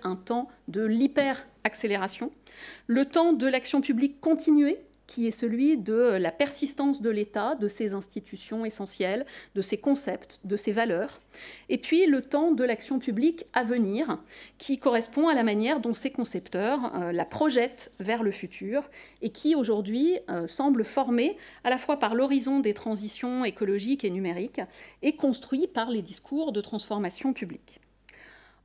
un temps de l'hyper-accélération, le temps de l'action publique continuée, qui est celui de la persistance de l'État, de ses institutions essentielles, de ses concepts, de ses valeurs, et puis le temps de l'action publique à venir, qui correspond à la manière dont ses concepteurs la projettent vers le futur, et qui aujourd'hui semble formé à la fois par l'horizon des transitions écologiques et numériques, et construit par les discours de transformation publique.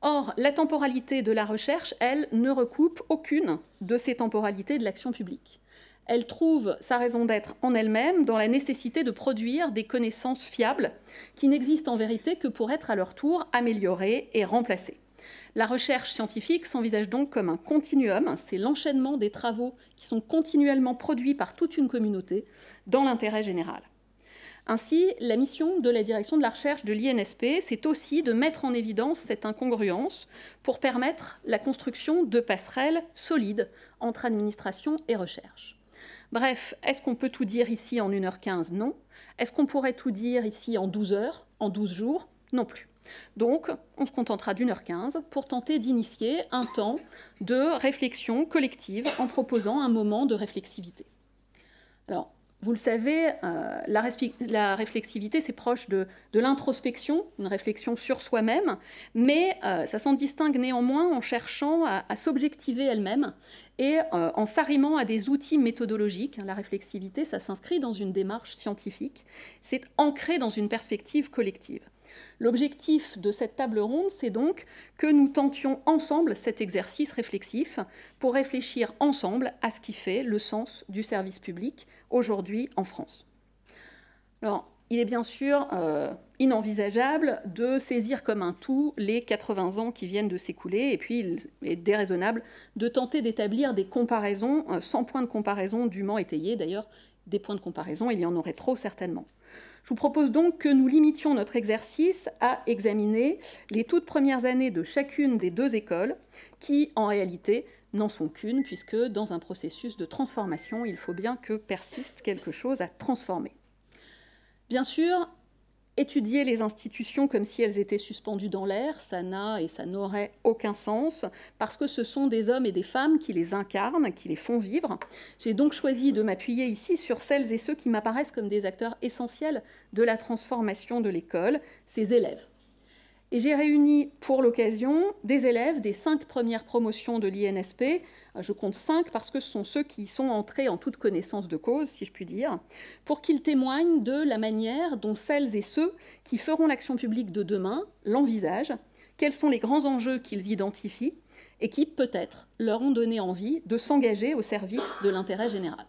Or, la temporalité de la recherche, elle, ne recoupe aucune de ces temporalités de l'action publique. Elle trouve sa raison d'être en elle-même dans la nécessité de produire des connaissances fiables qui n'existent en vérité que pour être à leur tour améliorées et remplacées. La recherche scientifique s'envisage donc comme un continuum, c'est l'enchaînement des travaux qui sont continuellement produits par toute une communauté dans l'intérêt général. Ainsi, la mission de la direction de la recherche de l'INSP, c'est aussi de mettre en évidence cette incongruence pour permettre la construction de passerelles solides entre administration et recherche. Bref, est-ce qu'on peut tout dire ici en 1h15? Non. Est-ce qu'on pourrait tout dire ici en 12 heures, en 12 jours? Non plus. Donc, on se contentera d'1h15 pour tenter d'initier un temps de réflexion collective en proposant un moment de réflexivité. Alors, vous le savez, la réflexivité, c'est proche de l'introspection, une réflexion sur soi-même, mais ça s'en distingue néanmoins en cherchant à s'objectiver elle-même et en s'arrimant à des outils méthodologiques. La réflexivité, ça s'inscrit dans une démarche scientifique, c'est ancré dans une perspective collective. L'objectif de cette table ronde, c'est donc que nous tentions ensemble cet exercice réflexif pour réfléchir ensemble à ce qui fait le sens du service public aujourd'hui en France. Alors, il est bien sûr inenvisageable de saisir comme un tout les 80 ans qui viennent de s'écouler, et puis il est déraisonnable de tenter d'établir des comparaisons sans point de comparaison dûment étayés. D'ailleurs, des points de comparaison, il y en aurait trop certainement. Je vous propose donc que nous limitions notre exercice à examiner les toutes premières années de chacune des deux écoles, qui, en réalité, n'en sont qu'une, puisque dans un processus de transformation, il faut bien que persiste quelque chose à transformer. Bien sûr, étudier les institutions comme si elles étaient suspendues dans l'air, ça n'a et ça n'aurait aucun sens, parce que ce sont des hommes et des femmes qui les incarnent, qui les font vivre. J'ai donc choisi de m'appuyer ici sur celles et ceux qui m'apparaissent comme des acteurs essentiels de la transformation de l'école, ces élèves. Et j'ai réuni pour l'occasion des élèves des 5 premières promotions de l'INSP. Je compte 5 parce que ce sont ceux qui sont entrés en toute connaissance de cause, si je puis dire, pour qu'ils témoignent de la manière dont celles et ceux qui feront l'action publique de demain l'envisagent, quels sont les grands enjeux qu'ils identifient et qui, peut-être, leur ont donné envie de s'engager au service de l'intérêt général.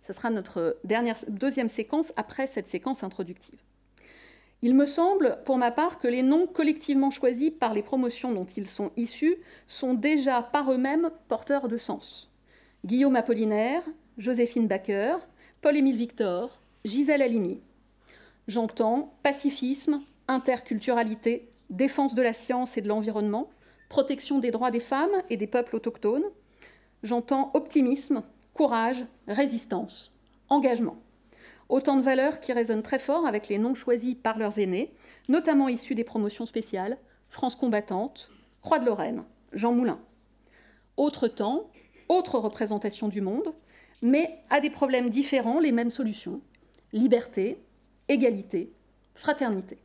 Ce sera notre deuxième séquence après cette séquence introductive. Il me semble, pour ma part, que les noms collectivement choisis par les promotions dont ils sont issus sont déjà par eux-mêmes porteurs de sens. Guillaume Apollinaire, Joséphine Baker, Paul-Émile Victor, Gisèle Halimi. J'entends pacifisme, interculturalité, défense de la science et de l'environnement, protection des droits des femmes et des peuples autochtones. J'entends optimisme, courage, résistance, engagement. Autant de valeurs qui résonnent très fort avec les noms choisis par leurs aînés, notamment issus des promotions spéciales, France combattante, Croix de Lorraine, Jean Moulin. Autre temps, autre représentation du monde, mais à des problèmes différents, les mêmes solutions. Liberté, égalité, fraternité.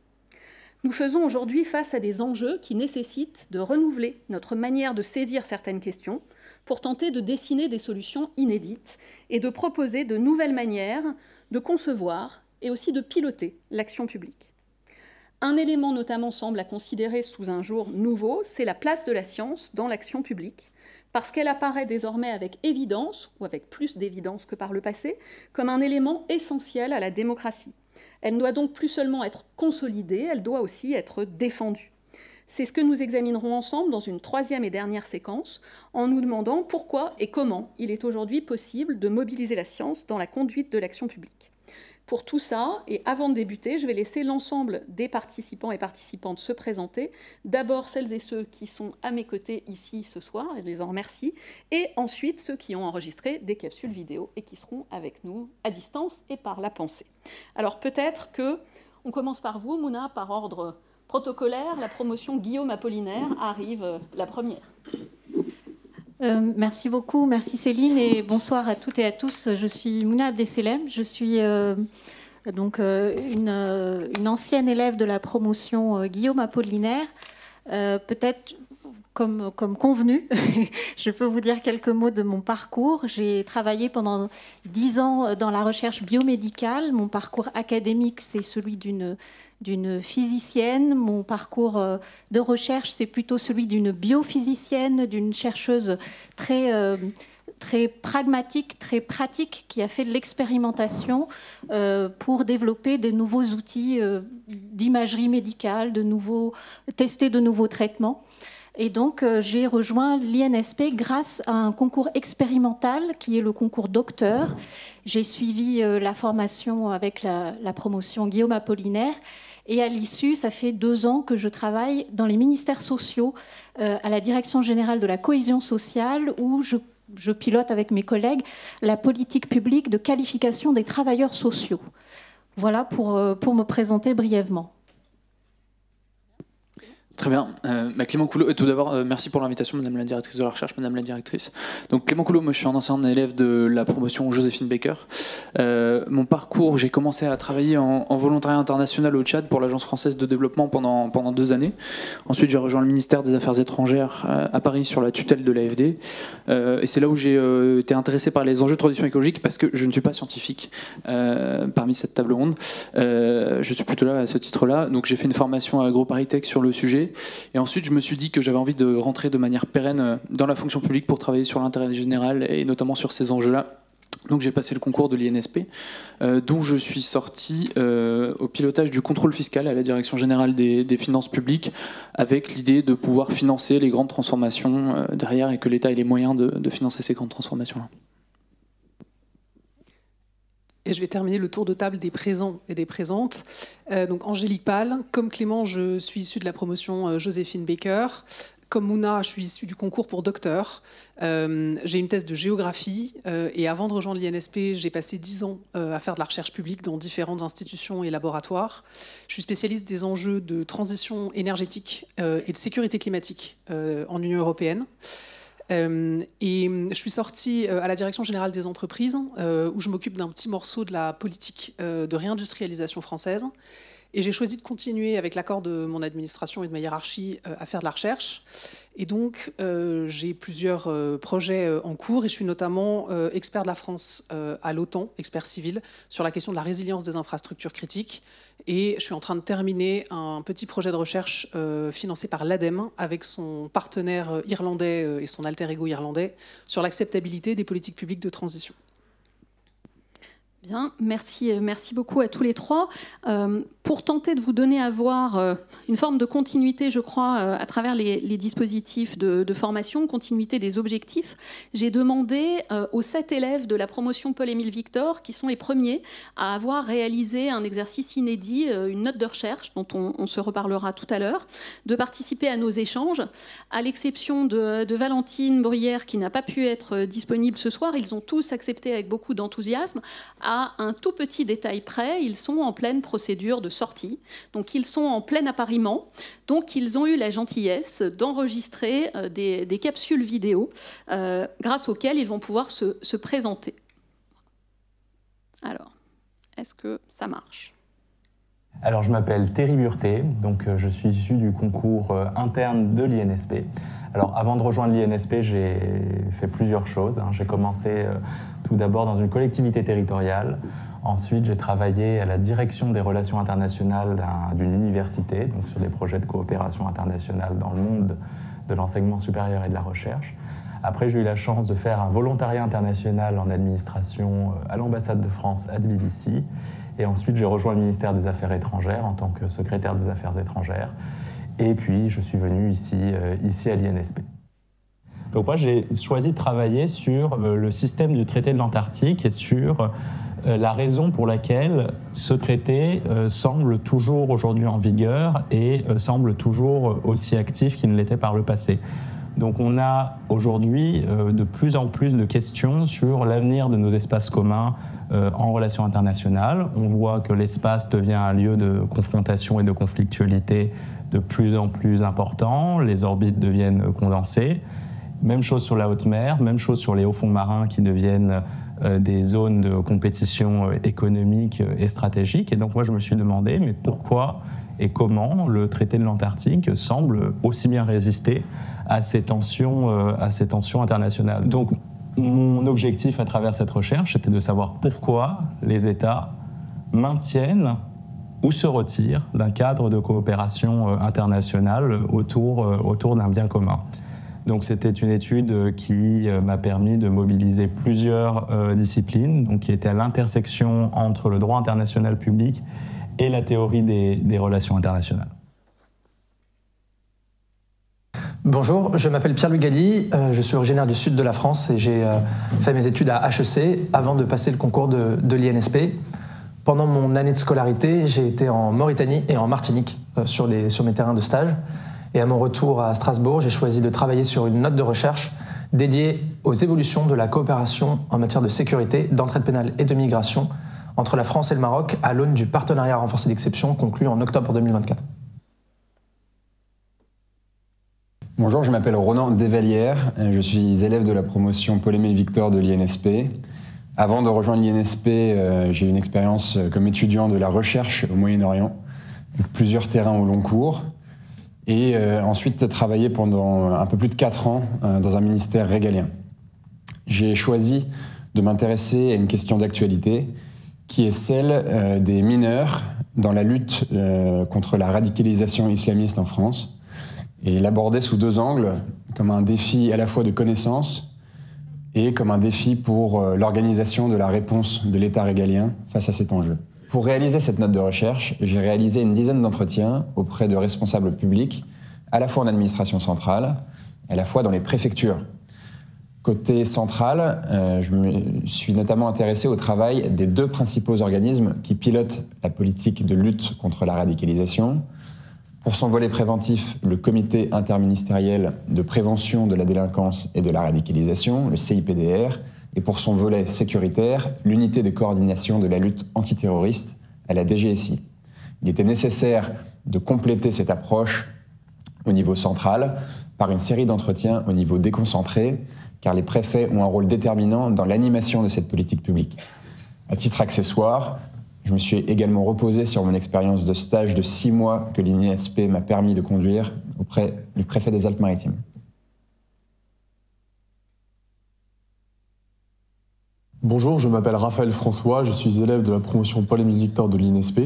Nous faisons aujourd'hui face à des enjeux qui nécessitent de renouveler notre manière de saisir certaines questions pour tenter de dessiner des solutions inédites et de proposer de nouvelles manières de concevoir et aussi de piloter l'action publique. Un élément notamment semble à considérer sous un jour nouveau, c'est la place de la science dans l'action publique, parce qu'elle apparaît désormais avec évidence, ou avec plus d'évidence que par le passé, comme un élément essentiel à la démocratie. Elle ne doit donc plus seulement être consolidée, elle doit aussi être défendue. C'est ce que nous examinerons ensemble dans une troisième et dernière séquence, en nous demandant pourquoi et comment il est aujourd'hui possible de mobiliser la science dans la conduite de l'action publique. Pour tout ça, et avant de débuter, je vais laisser l'ensemble des participants et participantes se présenter. D'abord celles et ceux qui sont à mes côtés ici ce soir, et je les en remercie, et ensuite ceux qui ont enregistré des capsules vidéo et qui seront avec nous à distance et par la pensée. Alors peut-être qu'on commence par vous, Mouna, par ordre protocolaire, la promotion Guillaume Apollinaire arrive la première. Merci beaucoup, merci Céline et bonsoir à toutes et à tous. Je suis Mouna Abdeselem, je suis donc une ancienne élève de la promotion Guillaume Apollinaire. Peut-être comme convenu, je peux vous dire quelques mots de mon parcours. J'ai travaillé pendant 10 ans dans la recherche biomédicale. Mon parcours académique, c'est celui d'une physicienne. Mon parcours de recherche, c'est plutôt celui d'une biophysicienne, d'une chercheuse très pragmatique, très pratique, qui a fait de l'expérimentation pour développer de nouveaux outils d'imagerie médicale, tester de nouveaux traitements. Et donc, j'ai rejoint l'INSP grâce à un concours expérimental qui est le concours docteur. J'ai suivi la formation avec la promotion Guillaume Apollinaire. Et à l'issue, ça fait 2 ans que je travaille dans les ministères sociaux à la Direction générale de la cohésion sociale où je pilote avec mes collègues la politique publique de qualification des travailleurs sociaux. Voilà pour me présenter brièvement. Très bien. Clément Coulot, tout d'abord, merci pour l'invitation, Madame la directrice de la recherche, Madame la directrice. Donc Clément Coulot, moi je suis un ancien élève de la promotion Joséphine Baker. Mon parcours, j'ai commencé à travailler en volontariat international au Tchad pour l'Agence française de développement pendant 2 années. Ensuite, j'ai rejoint le ministère des Affaires étrangères à Paris sur la tutelle de l'AFD. Et c'est là où j'ai été intéressé par les enjeux de transition écologique parce que je ne suis pas scientifique parmi cette table ronde. Je suis plutôt là à ce titre-là. Donc j'ai fait une formation à AgroParisTech sur le sujet. Et ensuite, je me suis dit que j'avais envie de rentrer de manière pérenne dans la fonction publique pour travailler sur l'intérêt général et notamment sur ces enjeux-là. Donc j'ai passé le concours de l'INSP, d'où je suis sorti au pilotage du contrôle fiscal à la Direction générale des finances publiques, avec l'idée de pouvoir financer les grandes transformations derrière et que l'État ait les moyens de financer ces grandes transformations-là. Et je vais terminer le tour de table des présents et des présentes. Donc Angélique Pal, comme Clément, je suis issue de la promotion Joséphine Baker. Comme Mouna, je suis issue du concours pour docteur. J'ai une thèse de géographie et avant de rejoindre l'INSP, j'ai passé 10 ans à faire de la recherche publique dans différentes institutions et laboratoires. Je suis spécialiste des enjeux de transition énergétique et de sécurité climatique en Union européenne. Et je suis sortie à la Direction générale des entreprises où je m'occupe d'un petit morceau de la politique de réindustrialisation française. Et j'ai choisi de continuer avec l'accord de mon administration et de ma hiérarchie à faire de la recherche. Et donc, j'ai plusieurs projets en cours et je suis notamment expert de la France à l'OTAN, expert civil, sur la question de la résilience des infrastructures critiques. Et je suis en train de terminer un petit projet de recherche financé par l'ADEME avec son partenaire irlandais et son alter ego irlandais sur l'acceptabilité des politiques publiques de transition. Bien, merci beaucoup à tous les trois. Pour tenter de vous donner à voir une forme de continuité, je crois, à travers les dispositifs de formation, continuité des objectifs, j'ai demandé aux 7 élèves de la promotion Paul-Émile Victor, qui sont les premiers à avoir réalisé un exercice inédit, une note de recherche, dont on se reparlera tout à l'heure, de participer à nos échanges. À l'exception de Valentine Bruyère, qui n'a pas pu être disponible ce soir, ils ont tous accepté avec beaucoup d'enthousiasme. À un tout petit détail près, ils sont en pleine procédure de sortie, donc ils sont en plein appariement, donc ils ont eu la gentillesse d'enregistrer des capsules vidéo grâce auxquelles ils vont pouvoir se présenter. Alors, est-ce que ça marche ? Alors, je m'appelle Thierry Burté, donc je suis issu du concours interne de l'INSP. Alors, avant de rejoindre l'INSP, j'ai fait plusieurs choses. J'ai commencé tout d'abord dans une collectivité territoriale. Ensuite, j'ai travaillé à la direction des relations internationales d'une université, donc sur des projets de coopération internationale dans le monde de l'enseignement supérieur et de la recherche. Après, j'ai eu la chance de faire un volontariat international en administration à l'ambassade de France à Tbilissi. Et ensuite, j'ai rejoint le ministère des Affaires étrangères en tant que secrétaire des Affaires étrangères. Et puis, je suis venu ici à l'INSP. Donc moi, j'ai choisi de travailler sur le système du traité de l'Antarctique et sur la raison pour laquelle ce traité semble toujours aujourd'hui en vigueur et semble toujours aussi actif qu'il ne l'était par le passé. Donc on a aujourd'hui de plus en plus de questions sur l'avenir de nos espaces communs en relations internationales. On voit que l'espace devient un lieu de confrontation et de conflictualité de plus en plus important, les orbites deviennent condensées. Même chose sur la haute mer, même chose sur les hauts fonds marins qui deviennent des zones de compétition économique et stratégique. Et donc moi je me suis demandé, mais pourquoi et comment le traité de l'Antarctique semble aussi bien résister à ces tensions internationales. Donc mon objectif à travers cette recherche était de savoir pourquoi les États maintiennent ou se retirent d'un cadre de coopération internationale autour d'un bien commun. Donc c'était une étude qui m'a permis de mobiliser plusieurs disciplines, donc qui étaient à l'intersection entre le droit international public et la théorie des relations internationales. Bonjour, je m'appelle Pierre Lugali, je suis originaire du sud de la France et j'ai fait mes études à HEC avant de passer le concours de l'INSP. Pendant mon année de scolarité, j'ai été en Mauritanie et en Martinique sur mes terrains de stage. Et à mon retour à Strasbourg, j'ai choisi de travailler sur une note de recherche dédiée aux évolutions de la coopération en matière de sécurité, d'entraide pénale et de migration entre la France et le Maroc à l'aune du partenariat renforcé d'exception conclu en octobre 2024. Bonjour, je m'appelle Ronan Desvallières, je suis élève de la promotion Paul-Émile Victor de l'INSP. Avant de rejoindre l'INSP, j'ai eu une expérience comme étudiant de la recherche au Moyen-Orient, avec plusieurs terrains au long cours. Et ensuite travaillé pendant un peu plus de 4 ans dans un ministère régalien. J'ai choisi de m'intéresser à une question d'actualité qui est celle des mineurs dans la lutte contre la radicalisation islamiste en France et l'aborder sous 2 angles, comme un défi à la fois de connaissance et comme un défi pour l'organisation de la réponse de l'État régalien face à cet enjeu. Pour réaliser cette note de recherche, j'ai réalisé une dizaine d'entretiens auprès de responsables publics, à la fois en administration centrale, à la fois dans les préfectures. Côté central, je me suis notamment intéressé au travail des 2 principaux organismes qui pilotent la politique de lutte contre la radicalisation. Pour son volet préventif, le Comité interministériel de prévention de la délinquance et de la radicalisation, le CIPDR, et pour son volet sécuritaire, l'unité de coordination de la lutte antiterroriste à la DGSI. Il était nécessaire de compléter cette approche au niveau central par une série d'entretiens au niveau déconcentré, car les préfets ont un rôle déterminant dans l'animation de cette politique publique. À titre accessoire, je me suis également reposé sur mon expérience de stage de 6 mois que l'INSP m'a permis de conduire auprès du préfet des Alpes-Maritimes. Bonjour, je m'appelle Raphaël François, je suis élève de la promotion Paul-Émile Victor de l'INSP.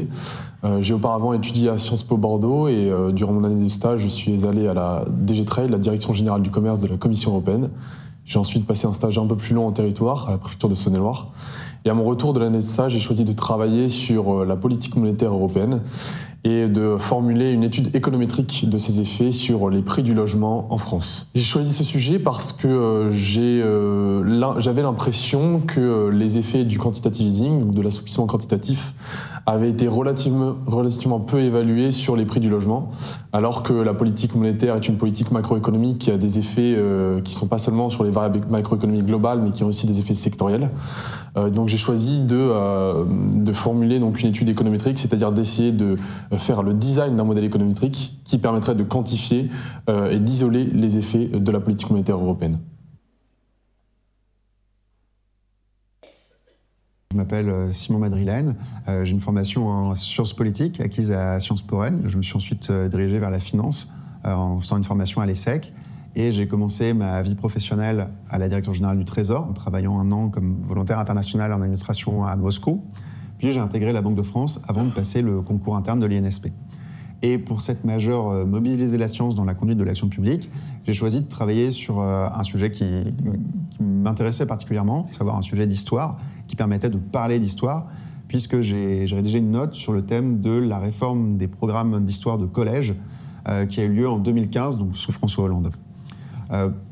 J'ai auparavant étudié à Sciences Po Bordeaux et durant mon année de stage, je suis allé à la DG Trade, la Direction Générale du Commerce de la Commission Européenne. J'ai ensuite passé un stage un peu plus long en territoire, à la préfecture de Saône-et-Loire. Et à mon retour de l'année de stage, j'ai choisi de travailler sur la politique monétaire européenne et de formuler une étude économétrique de ses effets sur les prix du logement en France. J'ai choisi ce sujet parce que j'avais l'impression que les effets du quantitative easing, donc de l'assouplissement quantitatif, avaient été relativement peu évalués sur les prix du logement, alors que la politique monétaire est une politique macroéconomique qui a des effets qui ne sont pas seulement sur les variables macroéconomiques globales, mais qui ont aussi des effets sectoriels. Donc j'ai choisi de formuler donc une étude économétrique, c'est-à-dire d'essayer de faire le design d'un modèle économétrique qui permettrait de quantifier et d'isoler les effets de la politique monétaire européenne. Je m'appelle Simon Madrilène, j'ai une formation en sciences politiques acquise à Sciences Po Rennes. Je me suis ensuite dirigé vers la finance en faisant une formation à l'ESSEC et j'ai commencé ma vie professionnelle à la Direction Générale du Trésor en travaillant 1 an comme volontaire international en administration à Moscou. Puis j'ai intégré la Banque de France avant de passer le concours interne de l'INSP. Et pour cette majeure mobiliser la science dans la conduite de l'action publique, j'ai choisi de travailler sur un sujet qui m'intéressait particulièrement, à savoir un sujet d'histoire, qui permettait de parler d'histoire, puisque j'ai rédigé une note sur le thème de la réforme des programmes d'histoire de collège qui a eu lieu en 2015, donc sous François Hollande.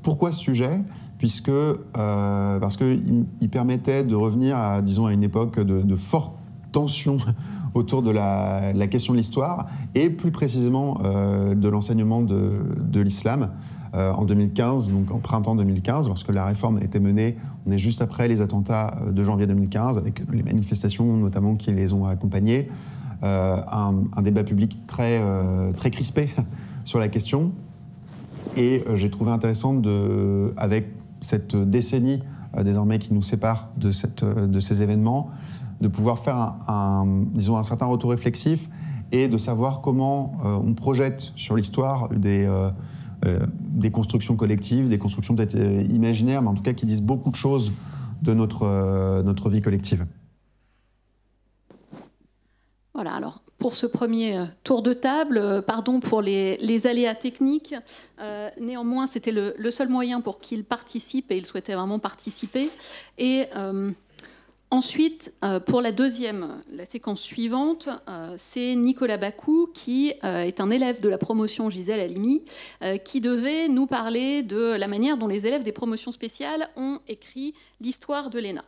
Pourquoi ce sujet ? Parce qu'il permettait de revenir à, disons, à une époque de forte tension autour de la question de l'histoire et plus précisément de l'enseignement de l'islam en 2015, donc en printemps 2015, lorsque la réforme a été menée. On est juste après les attentats de janvier 2015 avec les manifestations notamment qui les ont accompagnés. un débat public très crispé sur la question. Et j'ai trouvé intéressant, avec cette décennie désormais qui nous sépare de ces événements, de pouvoir faire disons un certain retour réflexif et de savoir comment on projette sur l'histoire des constructions collectives, des constructions peut-être imaginaires, mais en tout cas qui disent beaucoup de choses de notre vie collective. Voilà, alors pour ce premier tour de table, pardon pour les aléas techniques, néanmoins c'était le seul moyen pour qu'il participe et il souhaitait vraiment participer. Et ensuite, pour la séquence suivante, c'est Nicolas Bacou qui est un élève de la promotion Gisèle Halimi qui devait nous parler de la manière dont les élèves des promotions spéciales ont écrit l'histoire de l'ENA.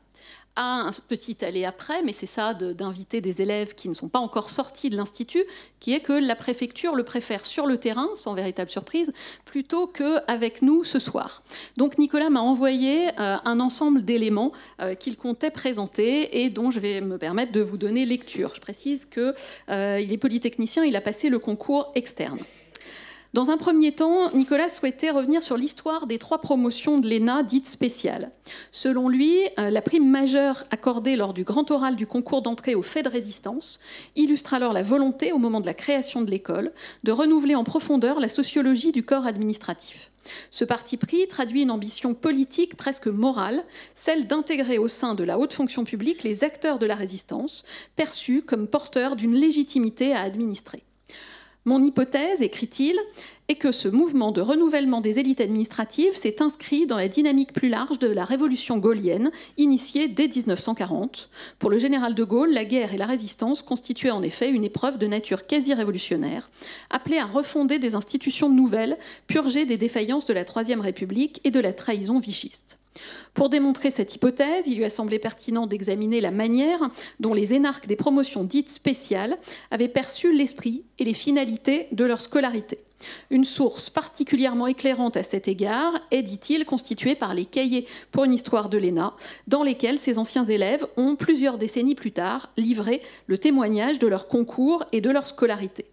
Un petit aléa après, mais c'est ça d'inviter des élèves qui ne sont pas encore sortis de l'Institut, qui est que la préfecture le préfère sur le terrain, sans véritable surprise, plutôt qu'avec nous ce soir. Donc Nicolas m'a envoyé un ensemble d'éléments qu'il comptait présenter et dont je vais me permettre de vous donner lecture. Je précise qu'il est polytechnicien, il a passé le concours externe. Dans un premier temps, Nicolas souhaitait revenir sur l'histoire des 3 promotions de l'ENA dites spéciales. Selon lui, la prime majeure accordée lors du grand oral du concours d'entrée aux faits de résistance illustre alors la volonté, au moment de la création de l'école, de renouveler en profondeur la sociologie du corps administratif. Ce parti pris traduit une ambition politique presque morale, celle d'intégrer au sein de la haute fonction publique les acteurs de la résistance, perçus comme porteurs d'une légitimité à administrer. Mon hypothèse, écrit-il, est que ce mouvement de renouvellement des élites administratives s'est inscrit dans la dynamique plus large de la révolution gaullienne, initiée dès 1940. Pour le général de Gaulle, la guerre et la résistance constituaient en effet une épreuve de nature quasi-révolutionnaire, appelée à refonder des institutions nouvelles, purgées des défaillances de la Troisième République et de la trahison vichiste. Pour démontrer cette hypothèse, il lui a semblé pertinent d'examiner la manière dont les énarques des promotions dites spéciales avaient perçu l'esprit et les finalités de leur scolarité. Une source particulièrement éclairante à cet égard est, dit-il, constituée par les cahiers pour une histoire de l'ENA, dans lesquels ces anciens élèves ont, plusieurs décennies plus tard, livré le témoignage de leur concours et de leur scolarité.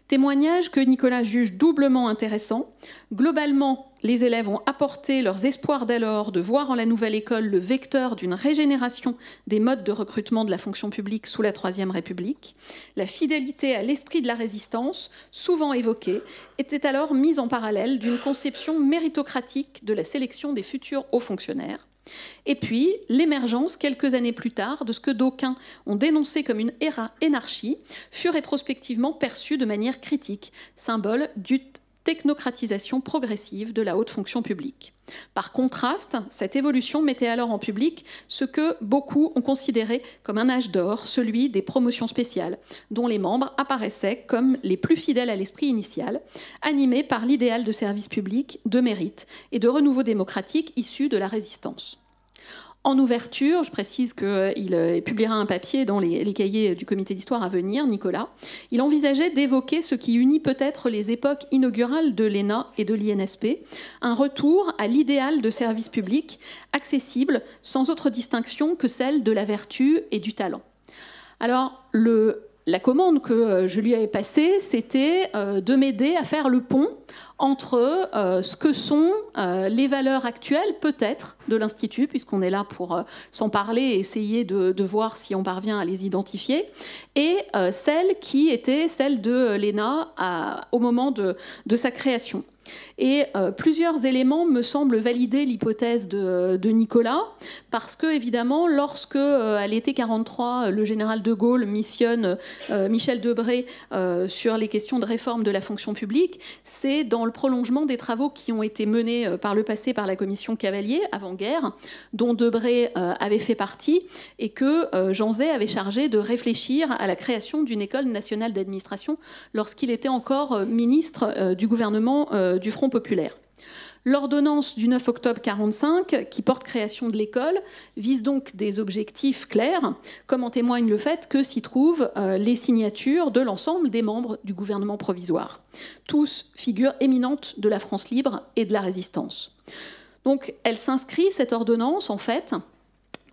Témoignage que Nicolas juge doublement intéressant. Globalement, les élèves ont apporté leurs espoirs d'alors de voir en la nouvelle école le vecteur d'une régénération des modes de recrutement de la fonction publique sous la Troisième République. La fidélité à l'esprit de la résistance, souvent évoquée, était alors mise en parallèle d'une conception méritocratique de la sélection des futurs hauts fonctionnaires. Et puis, l'émergence, quelques années plus tard, de ce que d'aucuns ont dénoncé comme une énarchie, fut rétrospectivement perçue de manière critique, symbole d'une technocratisation progressive de la haute fonction publique. Par contraste, cette évolution mettait alors en public ce que beaucoup ont considéré comme un âge d'or, celui des promotions spéciales, dont les membres apparaissaient comme les plus fidèles à l'esprit initial, animés par l'idéal de service public, de mérite et de renouveau démocratique issu de la résistance. En ouverture, je précise qu'il publiera un papier dans les cahiers du comité d'histoire à venir, Nicolas. Il envisageait d'évoquer ce qui unit peut-être les époques inaugurales de l'ENA et de l'INSP, un retour à l'idéal de service public, accessible sans autre distinction que celle de la vertu et du talent. Alors, la commande que je lui avais passée, c'était de m'aider à faire le pont entre ce que sont les valeurs actuelles, peut-être, de l'Institut, puisqu'on est là pour s'en parler et essayer de voir si on parvient à les identifier, et celles qui étaient celles de l'ENA au moment de sa création. Et plusieurs éléments me semblent valider l'hypothèse de Nicolas, parce que, évidemment, lorsque, à l'été 1943, le général de Gaulle missionne Michel Debré sur les questions de réforme de la fonction publique, c'est dans le prolongement des travaux qui ont été menés par le passé par la commission Cavalier, avant-guerre, dont Debré avait fait partie, et que Jean Zay avait chargé de réfléchir à la création d'une école nationale d'administration lorsqu'il était encore ministre du gouvernement du Front populaire. L'ordonnance du 9 octobre 1945, qui porte création de l'école, vise donc des objectifs clairs, comme en témoigne le fait que s'y trouvent les signatures de l'ensemble des membres du gouvernement provisoire. Tous figures éminentes de la France libre et de la résistance. Donc elle s'inscrit, cette ordonnance, en fait,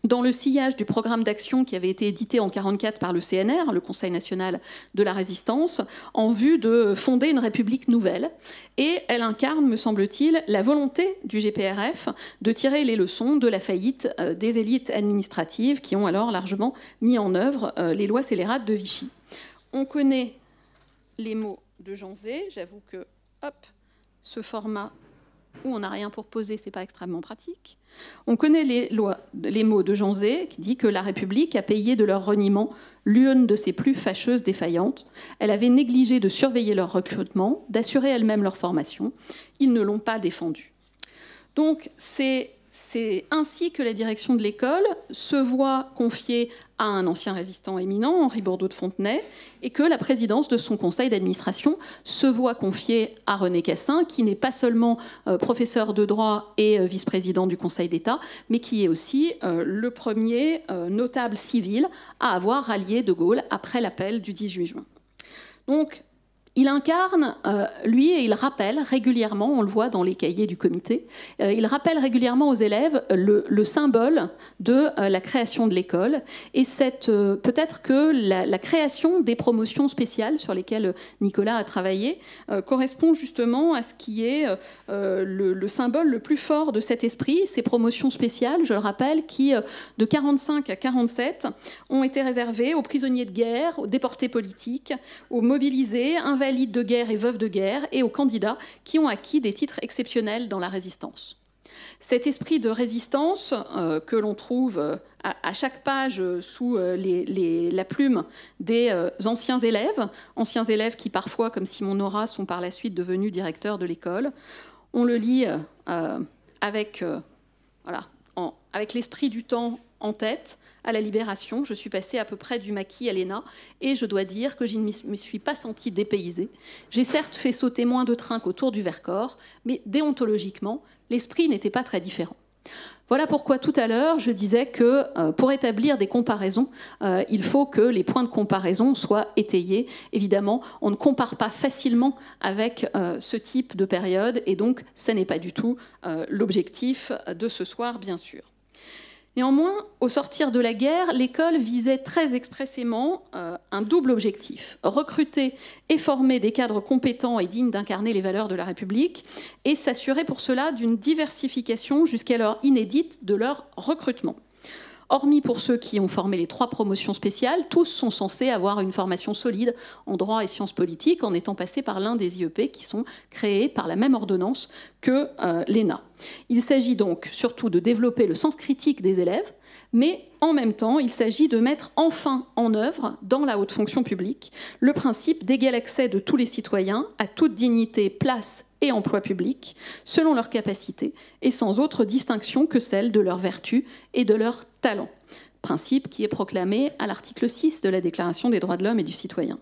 dans le sillage du programme d'action qui avait été édité en 1944 par le CNR, le Conseil national de la résistance, en vue de fonder une république nouvelle. Et elle incarne, me semble-t-il, la volonté du GPRF de tirer les leçons de la faillite des élites administratives qui ont alors largement mis en œuvre les lois scélérates de Vichy. On connaît les mots de Jean Zay. J'avoue que, hop, ce format où on n'a rien pour poser, c'est pas extrêmement pratique. On connaît les mots de Jean Zay, qui dit que la République a payé de leur reniement l'une de ses plus fâcheuses défaillantes. Elle avait négligé de surveiller leur recrutement, d'assurer elle-même leur formation. Ils ne l'ont pas défendu. Donc c'est ainsi que la direction de l'école se voit confier à un ancien résistant éminent, Henri Bourdeau de Fontenay, et que la présidence de son conseil d'administration se voit confier à René Cassin, qui n'est pas seulement professeur de droit et vice-président du Conseil d'État, mais qui est aussi le premier notable civil à avoir rallié De Gaulle après l'appel du 18 juin. Donc, il incarne, lui, et il rappelle régulièrement, on le voit dans les cahiers du comité, il rappelle régulièrement aux élèves le symbole de la création de l'école. Et peut-être que la création des promotions spéciales sur lesquelles Nicolas a travaillé correspond justement à ce qui est le symbole le plus fort de cet esprit. Ces promotions spéciales, je le rappelle, qui, de 1945 à 1947, ont été réservées aux prisonniers de guerre, aux déportés politiques, aux mobilisés, invalides de guerre et veuves de guerre, et aux candidats qui ont acquis des titres exceptionnels dans la résistance. Cet esprit de résistance que l'on trouve à chaque page sous la plume des anciens élèves qui parfois, comme Simon Nora, sont par la suite devenus directeurs de l'école, on le lit avec l'esprit du temps en tête. À la Libération, je suis passée à peu près du maquis à l'ENA, et je dois dire que je ne me suis pas sentie dépaysée. J'ai certes fait sauter moins de trains qu'autour du Vercors, mais déontologiquement, l'esprit n'était pas très différent. Voilà pourquoi tout à l'heure, je disais que pour établir des comparaisons, il faut que les points de comparaison soient étayés. Évidemment, on ne compare pas facilement avec ce type de période, et donc ce n'est pas du tout l'objectif de ce soir, bien sûr. Néanmoins, au sortir de la guerre, l'école visait très expressément un double objectif: recruter et former des cadres compétents et dignes d'incarner les valeurs de la République, et s'assurer pour cela d'une diversification jusqu'alors inédite de leur recrutement. Hormis pour ceux qui ont formé les 3 promotions spéciales, tous sont censés avoir une formation solide en droit et sciences politiques, en étant passés par l'un des IEP qui sont créés par la même ordonnance que l'ENA. Il s'agit donc surtout de développer le sens critique des élèves, mais en même temps, il s'agit de mettre enfin en œuvre, dans la haute fonction publique, le principe d'égal accès de tous les citoyens à toute dignité, place et emploi public, selon leurs capacités, et sans autre distinction que celle de leurs vertus et de leurs talents. Principe qui est proclamé à l'article 6 de la Déclaration des droits de l'homme et du citoyen.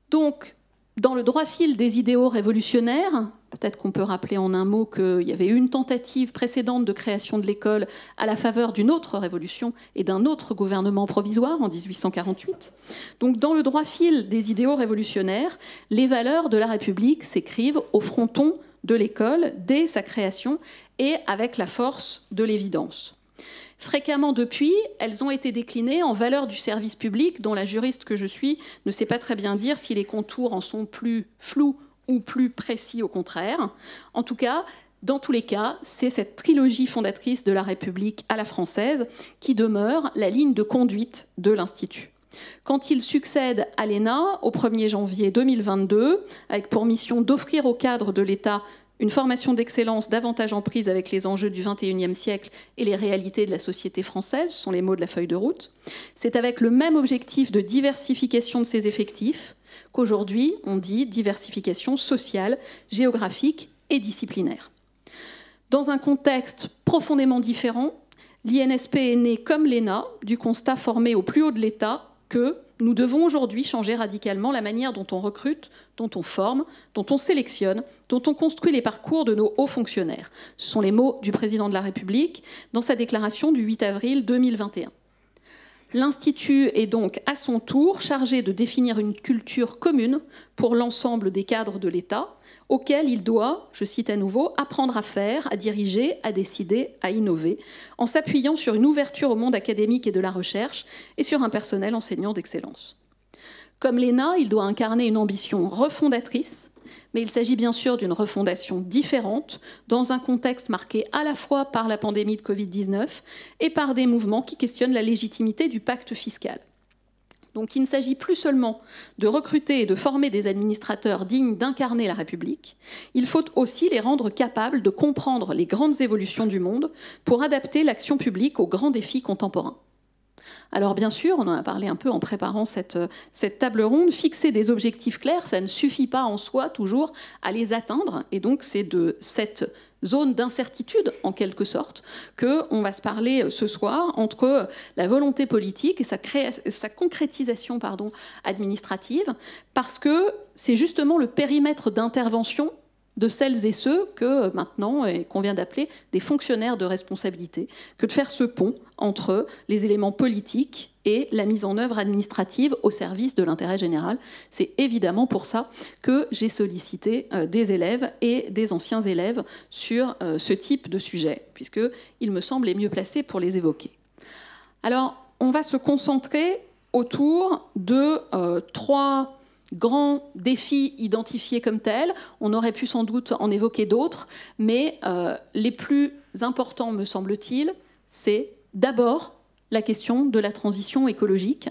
Donc, dans le droit fil des idéaux révolutionnaires, peut-être qu'on peut rappeler en un mot qu'il y avait eu une tentative précédente de création de l'école à la faveur d'une autre révolution et d'un autre gouvernement provisoire en 1848. Donc, dans le droit fil des idéaux révolutionnaires, les valeurs de la République s'écrivent au fronton de l'école dès sa création et avec la force de l'évidence. Fréquemment depuis, elles ont été déclinées en valeurs du service public, dont la juriste que je suis ne sait pas très bien dire si les contours en sont plus flous ou plus précis au contraire. En tout cas, dans tous les cas, c'est cette trilogie fondatrice de la République à la française qui demeure la ligne de conduite de l'Institut. Quand il succède à l'ENA au 1er janvier 2022, avec pour mission d'offrir aux cadres de l'État une formation d'excellence davantage en prise avec les enjeux du XXIe siècle et les réalités de la société française, ce sont les mots de la feuille de route. C'est avec le même objectif de diversification de ses effectifs qu'aujourd'hui on dit diversification sociale, géographique et disciplinaire. Dans un contexte profondément différent, l'INSP est né comme l'ENA du constat formé au plus haut de l'État que nous devons aujourd'hui changer radicalement la manière dont on recrute, dont on forme, dont on sélectionne, dont on construit les parcours de nos hauts fonctionnaires. Ce sont les mots du président de la République dans sa déclaration du 8 avril 2021. L'Institut est donc à son tour chargé de définir une culture commune pour l'ensemble des cadres de l'État, auquel il doit, je cite à nouveau, apprendre à faire, à diriger, à décider, à innover, en s'appuyant sur une ouverture au monde académique et de la recherche et sur un personnel enseignant d'excellence. Comme l'ENA, il doit incarner une ambition refondatrice, mais il s'agit bien sûr d'une refondation différente dans un contexte marqué à la fois par la pandémie de Covid-19 et par des mouvements qui questionnent la légitimité du pacte fiscal. Donc il ne s'agit plus seulement de recruter et de former des administrateurs dignes d'incarner la République, il faut aussi les rendre capables de comprendre les grandes évolutions du monde pour adapter l'action publique aux grands défis contemporains. Alors bien sûr, on en a parlé un peu en préparant cette table ronde, fixer des objectifs clairs, ça ne suffit pas en soi toujours à les atteindre, et donc c'est de cette zone d'incertitude, en quelque sorte, qu'on va se parler ce soir entre la volonté politique et sa concrétisation administrative, parce que c'est justement le périmètre d'intervention de celles et ceux que maintenant, et qu'on vient d'appeler des fonctionnaires de responsabilité, que de faire ce pont entre les éléments politiques et la mise en œuvre administrative au service de l'intérêt général. C'est évidemment pour ça que j'ai sollicité des élèves et des anciens élèves sur ce type de sujet, puisqu'ils me semblent les mieux placés pour les évoquer. Alors, on va se concentrer autour de trois grands défis identifiés comme tels. On aurait pu sans doute en évoquer d'autres, mais les plus importants, me semble-t-il, c'est d'abord la question de la transition écologique.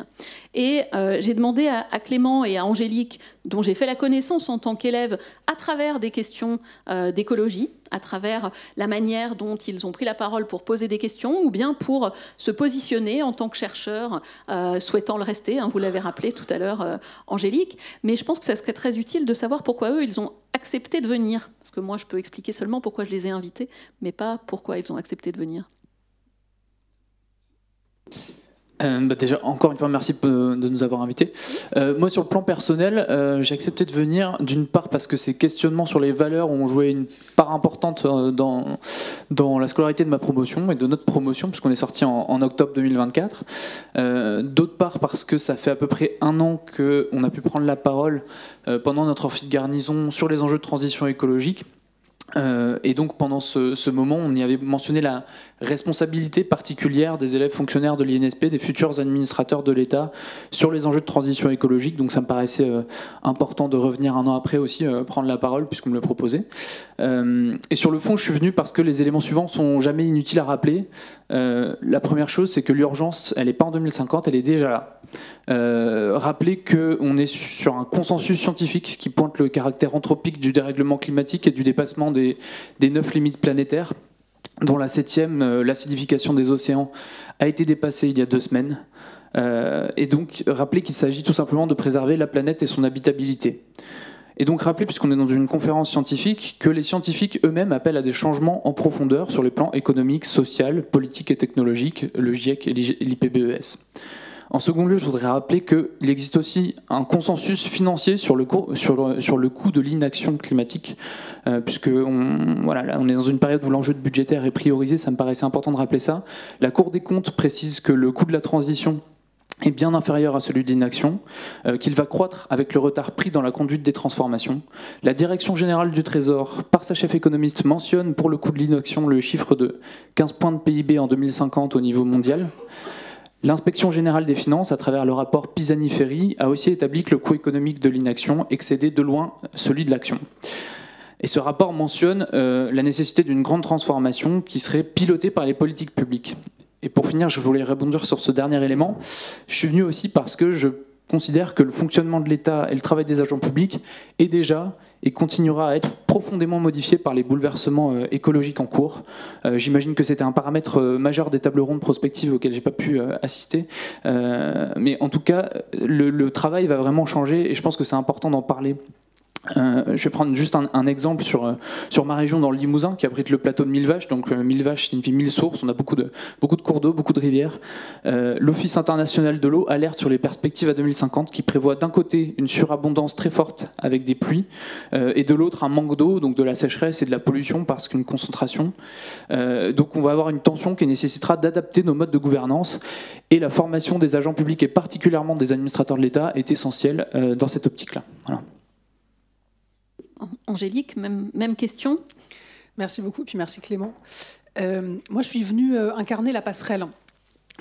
Et j'ai demandé à Clément et à Angélique, dont j'ai fait la connaissance en tant qu'élève à travers des questions d'écologie, à travers la manière dont ils ont pris la parole pour poser des questions, ou bien pour se positionner en tant que chercheurs souhaitant le rester, vous l'avez rappelé tout à l'heure, Angélique. Mais je pense que ça serait très utile de savoir pourquoi eux, ils ont accepté de venir. Parce que moi, je peux expliquer seulement pourquoi je les ai invités, mais pas pourquoi ils ont accepté de venir. Déjà, encore une fois, merci de nous avoir invités. Moi, sur le plan personnel, j'ai accepté de venir, d'une part parce que ces questionnements sur les valeurs ont joué une part importante dans la scolarité de ma promotion et de notre promotion, puisqu'on est sorti en octobre 2024. D'autre part parce que ça fait à peu près 1 an qu'on a pu prendre la parole pendant notre amphi de garnison sur les enjeux de transition écologique. Et donc pendant ce moment, on y avait mentionné la responsabilité particulière des élèves fonctionnaires de l'INSP, des futurs administrateurs de l'État, sur les enjeux de transition écologique. Donc ça me paraissait important de revenir 1 an après aussi, prendre la parole, puisqu'on me le proposait. Et sur le fond, je suis venu parce que les éléments suivants sont jamais inutiles à rappeler. La première chose, c'est que l'urgence, elle n'est pas en 2050, elle est déjà là. Rappeler qu'on est sur un consensus scientifique qui pointe le caractère anthropique du dérèglement climatique et du dépassement des 9 limites planétaires, dont la 7e, l'acidification des océans, a été dépassée il y a 2 semaines. Et donc rappeler qu'il s'agit tout simplement de préserver la planète et son habitabilité. Et donc rappeler, puisqu'on est dans une conférence scientifique, que les scientifiques eux-mêmes appellent à des changements en profondeur sur les plans économique, social, politique et technologique, le GIEC et l'IPBES. En second lieu, je voudrais rappeler qu'il existe aussi un consensus financier sur le coût de l'inaction climatique, puisque on est dans une période où l'enjeu budgétaire est priorisé, ça me paraissait important de rappeler ça. La Cour des comptes précise que le coût de la transition est bien inférieur à celui de l'inaction, qu'il va croître avec le retard pris dans la conduite des transformations. La Direction générale du Trésor, par sa chef économiste, mentionne pour le coût de l'inaction le chiffre de 15 points de PIB en 2050 au niveau mondial. L'Inspection générale des finances, à travers le rapport Pisani-Ferry, a aussi établi que le coût économique de l'inaction excédait de loin celui de l'action. Et ce rapport mentionne la nécessité d'une grande transformation qui serait pilotée par les politiques publiques. Et pour finir, je voulais rebondir sur ce dernier élément. Je suis venu aussi parce que je considère que le fonctionnement de l'État et le travail des agents publics est déjà et continuera à être profondément modifié par les bouleversements écologiques en cours. J'imagine que c'était un paramètre majeur des tables rondes prospectives auxquelles j'ai pas pu assister. Mais en tout cas, le travail va vraiment changer et je pense que c'est important d'en parler Je vais prendre juste un exemple sur ma région dans le Limousin qui abrite le plateau de Millevaches. Donc 1000 vaches signifie 1000 sources, on a beaucoup de cours d'eau, beaucoup de rivières. L'Office international de l'eau alerte sur les perspectives à 2050 qui prévoit d'un côté une surabondance très forte avec des pluies et de l'autre un manque d'eau, donc de la sécheresse et de la pollution parce qu'une concentration. Donc on va avoir une tension qui nécessitera d'adapter nos modes de gouvernance et la formation des agents publics et particulièrement des administrateurs de l'État est essentielle dans cette optique-là. Voilà. Angélique, même question. Merci beaucoup, puis merci Clément. Moi, je suis venue incarner la passerelle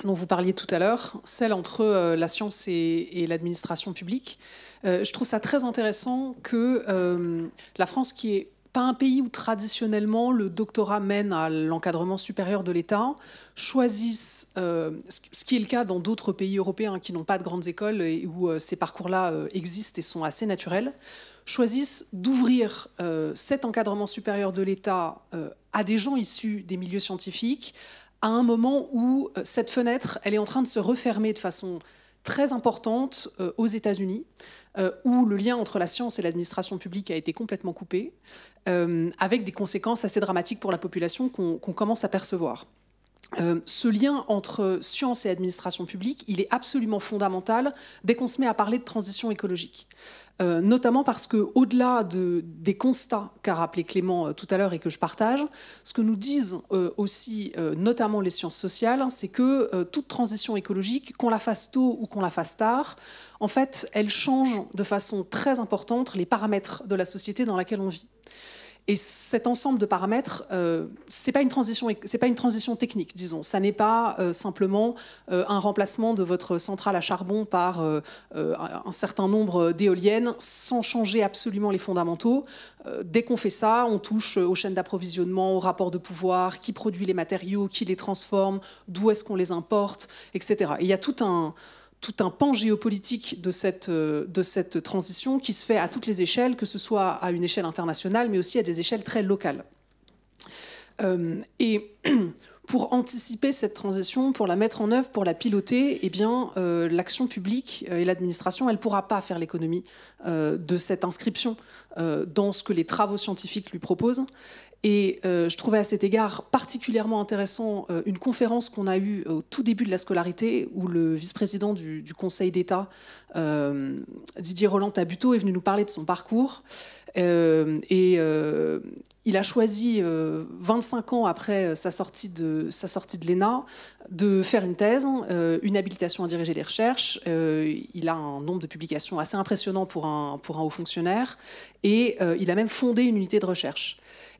dont vous parliez tout à l'heure, celle entre la science et l'administration publique. Je trouve ça très intéressant que la France, qui est pas un pays où traditionnellement le doctorat mène à l'encadrement supérieur de l'État, choisissent, ce qui est le cas dans d'autres pays européens qui n'ont pas de grandes écoles et où ces parcours-là existent et sont assez naturels, choisissent d'ouvrir cet encadrement supérieur de l'État à des gens issus des milieux scientifiques à un moment où cette fenêtre, elle est en train de se refermer de façon très importante aux États-Unis, où le lien entre la science et l'administration publique a été complètement coupé, avec des conséquences assez dramatiques pour la population qu'on commence à percevoir. Ce lien entre science et administration publique, il est absolument fondamental dès qu'on se met à parler de transition écologique. Notamment parce qu'au-delà des constats qu'a rappelé Clément tout à l'heure et que je partage, ce que nous disent aussi notamment les sciences sociales, c'est que toute transition écologique, qu'on la fasse tôt ou qu'on la fasse tard, en fait, elle change de façon très importante les paramètres de la société dans laquelle on vit. Et cet ensemble de paramètres, c'est pas une transition technique, disons. Ça n'est pas simplement un remplacement de votre centrale à charbon par un certain nombre d'éoliennes sans changer absolument les fondamentaux. Dès qu'on fait ça, on touche aux chaînes d'approvisionnement, aux rapports de pouvoir, qui produit les matériaux, qui les transforme, d'où est-ce qu'on les importe, etc. Et il y a tout un pan géopolitique de cette transition qui se fait à toutes les échelles, que ce soit à une échelle internationale, mais aussi à des échelles très locales. Et pour anticiper cette transition, pour la mettre en œuvre, pour la piloter, eh bien, l'action publique et l'administration, elle ne pourra pas faire l'économie de cette inscription dans ce que les travaux scientifiques lui proposent. Et je trouvais à cet égard particulièrement intéressant une conférence qu'on a eue au tout début de la scolarité où le vice-président du Conseil d'État, Didier Roland-Tabuteau, est venu nous parler de son parcours. Il a choisi, 25 ans après sa sortie de l'ENA, de faire une thèse, une habilitation à diriger les recherches. Il a un nombre de publications assez impressionnant pour un haut fonctionnaire. Et il a même fondé une unité de recherche.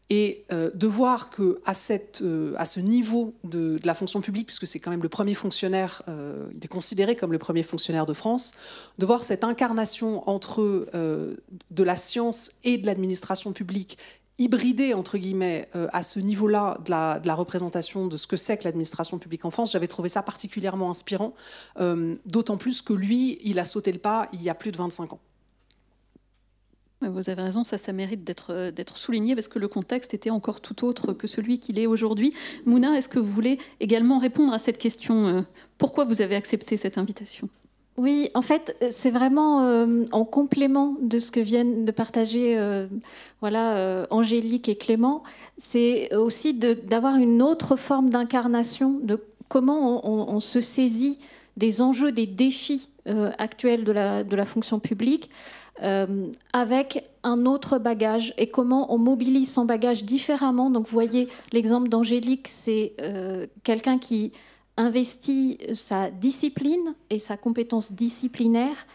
Et de voir qu'à ce niveau de la fonction publique, puisque c'est quand même le premier fonctionnaire, il est considéré comme le premier fonctionnaire de France, de voir cette incarnation entre de la science et de l'administration publique hybridée, entre guillemets, à ce niveau-là de la représentation de ce que c'est que l'administration publique en France, j'avais trouvé ça particulièrement inspirant, d'autant plus que lui, il a sauté le pas il y a plus de 25 ans. Vous avez raison, ça mérite d'être souligné parce que le contexte était encore tout autre que celui qu'il est aujourd'hui. Mouna, est-ce que vous voulez également répondre à cette question ? Pourquoi vous avez accepté cette invitation ? Oui, en fait, c'est vraiment en complément de ce que viennent de partager Angélique et Clément. C'est aussi d'avoir une autre forme d'incarnation de comment on se saisit des enjeux, des défis actuels de la fonction publique. Avec un autre bagage et comment on mobilise son bagage différemment. Donc vous voyez l'exemple d'Angélique, c'est quelqu'un qui investit sa discipline et sa compétence disciplinaire.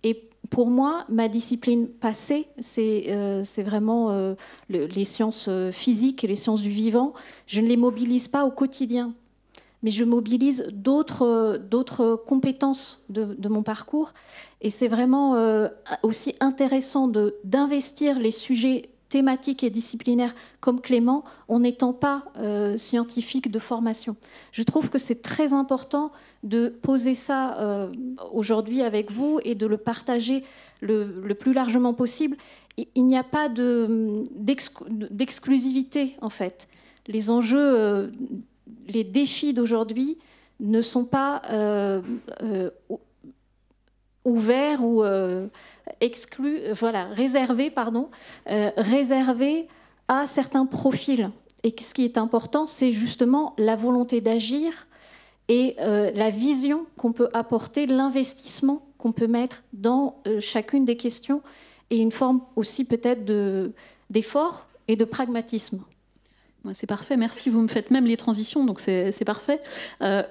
Et pour moi, ma discipline passée, c'est vraiment les sciences physiques et les sciences du vivant. Je ne les mobilise pas au quotidien, mais je mobilise d'autres compétences de mon parcours. Et c'est vraiment aussi intéressant d'investir les sujets thématiques et disciplinaires comme Clément en n'étant pas scientifique de formation. Je trouve que c'est très important de poser ça aujourd'hui avec vous et de le partager le plus largement possible. Il n'y a pas d'exclusivité, en fait. Les enjeux... les défis d'aujourd'hui ne sont pas ouvert ou exclu, voilà, réservé à certains profils. Et ce qui est important, c'est justement la volonté d'agir et la vision qu'on peut apporter, l'investissement qu'on peut mettre dans chacune des questions, et une forme aussi peut-être d'effort et de pragmatisme. C'est parfait, merci. Vous me faites même les transitions, donc c'est parfait.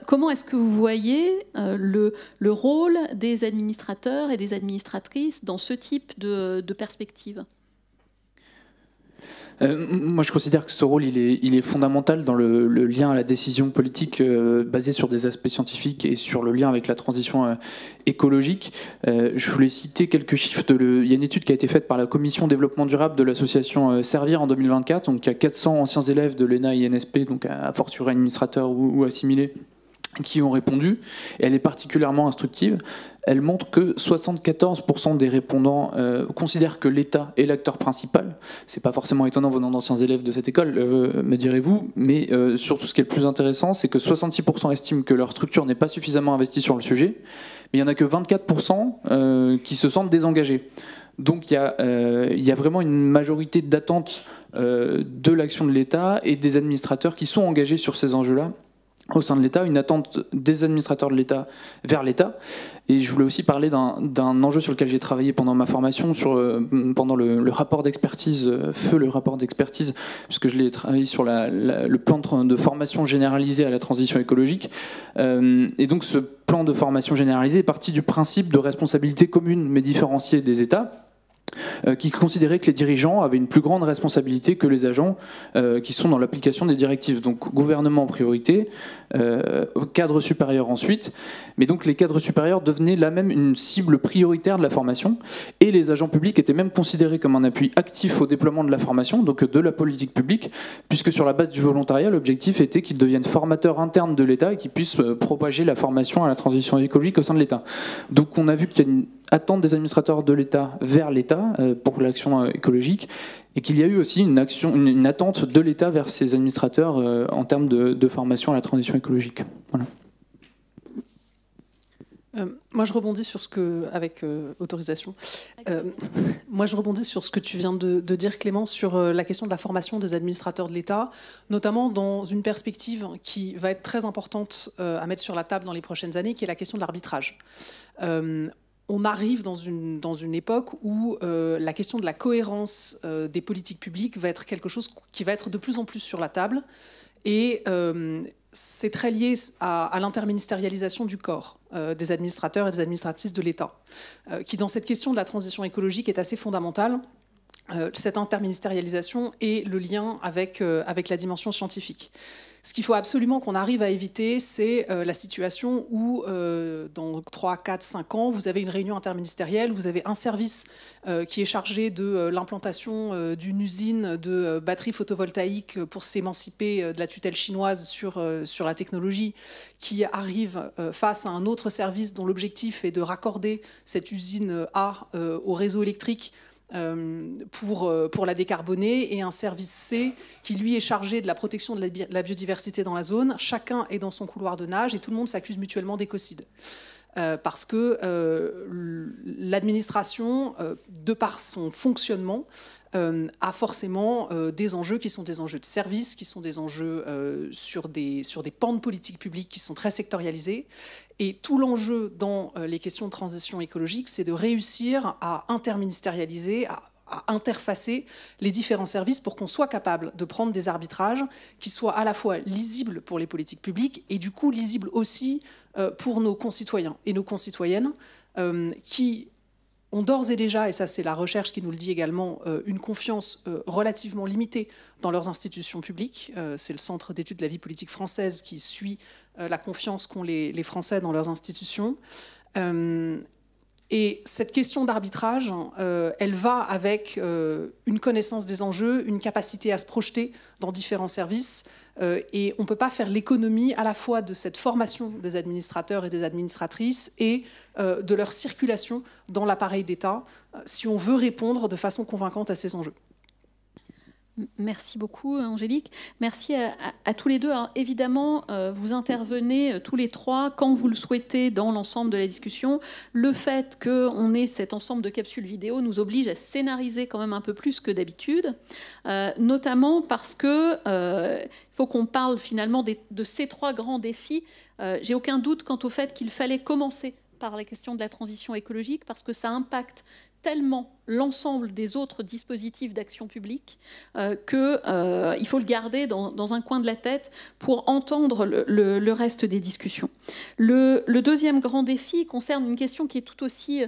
Comment est-ce que vous voyez le rôle des administrateurs et des administratrices dans ce type de perspective ? Moi, je considère que ce rôle, il est fondamental dans le lien à la décision politique basé sur des aspects scientifiques et sur le lien avec la transition écologique. Je voulais citer quelques chiffres. Il y a une étude qui a été faite par la Commission développement durable de l'association Servir en 2024. Donc, il y a 400 anciens élèves de l'ENA et INSP, donc à fortiori administrateurs ou assimilés, qui ont répondu. Et elle est particulièrement instructive. Elle montre que 74% des répondants considèrent que l'État est l'acteur principal. C'est pas forcément étonnant venant d'anciens élèves de cette école, me direz-vous, mais surtout ce qui est le plus intéressant, c'est que 66% estiment que leur structure n'est pas suffisamment investie sur le sujet, mais il n'y en a que 24% qui se sentent désengagés. Donc il y a vraiment une majorité d'attentes de l'action de l'État et des administrateurs qui sont engagés sur ces enjeux-là au sein de l'État, une attente des administrateurs de l'État vers l'État. Et je voulais aussi parler d'un enjeu sur lequel j'ai travaillé pendant ma formation, pendant le rapport d'expertise, le rapport d'expertise, puisque je l'ai travaillé sur le plan de formation généralisée à la transition écologique. Et donc ce plan de formation généralisée est parti du principe de responsabilité commune mais différenciée des États, qui considérait que les dirigeants avaient une plus grande responsabilité que les agents qui sont dans l'application des directives. Donc gouvernement en priorité, cadre supérieur ensuite, mais donc les cadres supérieurs devenaient là même une cible prioritaire de la formation, et les agents publics étaient même considérés comme un appui actif au déploiement de la formation, donc de la politique publique, puisque sur la base du volontariat, l'objectif était qu'ils deviennent formateurs internes de l'État et qu'ils puissent propager la formation à la transition écologique au sein de l'État. Donc on a vu qu'il y a une attente des administrateurs de l'État vers l'État pour l'action écologique, et qu'il y a eu aussi une attente de l'État vers ses administrateurs en termes de formation à la transition écologique. Voilà. Moi, je rebondis sur ce que, avec autorisation, moi je rebondis sur ce que tu viens de dire, Clément, sur la question de la formation des administrateurs de l'État, notamment dans une perspective qui va être très importante à mettre sur la table dans les prochaines années, qui est la question de l'arbitrage. On arrive dans une époque où la question de la cohérence des politiques publiques va être quelque chose qui va être de plus en plus sur la table, et c'est très lié à l'interministérialisation du corps des administrateurs et des administratrices de l'État, qui dans cette question de la transition écologique est assez fondamentale. Cette interministérialisation et le lien avec la dimension scientifique. Ce qu'il faut absolument qu'on arrive à éviter, c'est la situation où, dans 3, 4, 5 ans, vous avez une réunion interministérielle, vous avez un service qui est chargé de l'implantation d'une usine de batteries photovoltaïques pour s'émanciper de la tutelle chinoise sur la technologie, qui arrive face à un autre service dont l'objectif est de raccorder cette usine A au réseau électrique pour la décarboner, et un service C qui lui est chargé de la protection de la biodiversité dans la zone. Chacun est dans son couloir de nage et tout le monde s'accuse mutuellement d'écocide. Parce que l'administration, de par son fonctionnement, a forcément des enjeux qui sont des enjeux de service, qui sont des enjeux sur des pans de politique publique qui sont très sectorialisés. Et tout l'enjeu dans les questions de transition écologique, c'est de réussir à interministérialiser, à interfacer les différents services pour qu'on soit capable de prendre des arbitrages qui soient à la fois lisibles pour les politiques publiques et du coup lisibles aussi pour nos concitoyens et nos concitoyennes qui ont d'ores et déjà, et ça c'est la recherche qui nous le dit également, une confiance relativement limitée dans leurs institutions publiques. C'est le Centre d'études de la vie politique française qui suit la confiance qu'ont les Français dans leurs institutions. Et cette question d'arbitrage, elle va avec une connaissance des enjeux, une capacité à se projeter dans différents services. Et on ne peut pas faire l'économie à la fois de cette formation des administrateurs et des administratrices et de leur circulation dans l'appareil d'État si on veut répondre de façon convaincante à ces enjeux. Merci beaucoup, Angélique. Merci à tous les deux. Alors, évidemment, vous intervenez tous les trois quand vous le souhaitez dans l'ensemble de la discussion. Le fait qu'on ait cet ensemble de capsules vidéo nous oblige à scénariser quand même un peu plus que d'habitude, notamment parce que faut qu'on parle finalement de ces trois grands défis. J'ai aucun doute quant au fait qu'il fallait commencer par la question de la transition écologique parce que ça impacte tellement l'ensemble des autres dispositifs d'action publique qu'il faut le garder dans un coin de la tête pour entendre le reste des discussions. Le deuxième grand défi concerne une question qui est tout aussi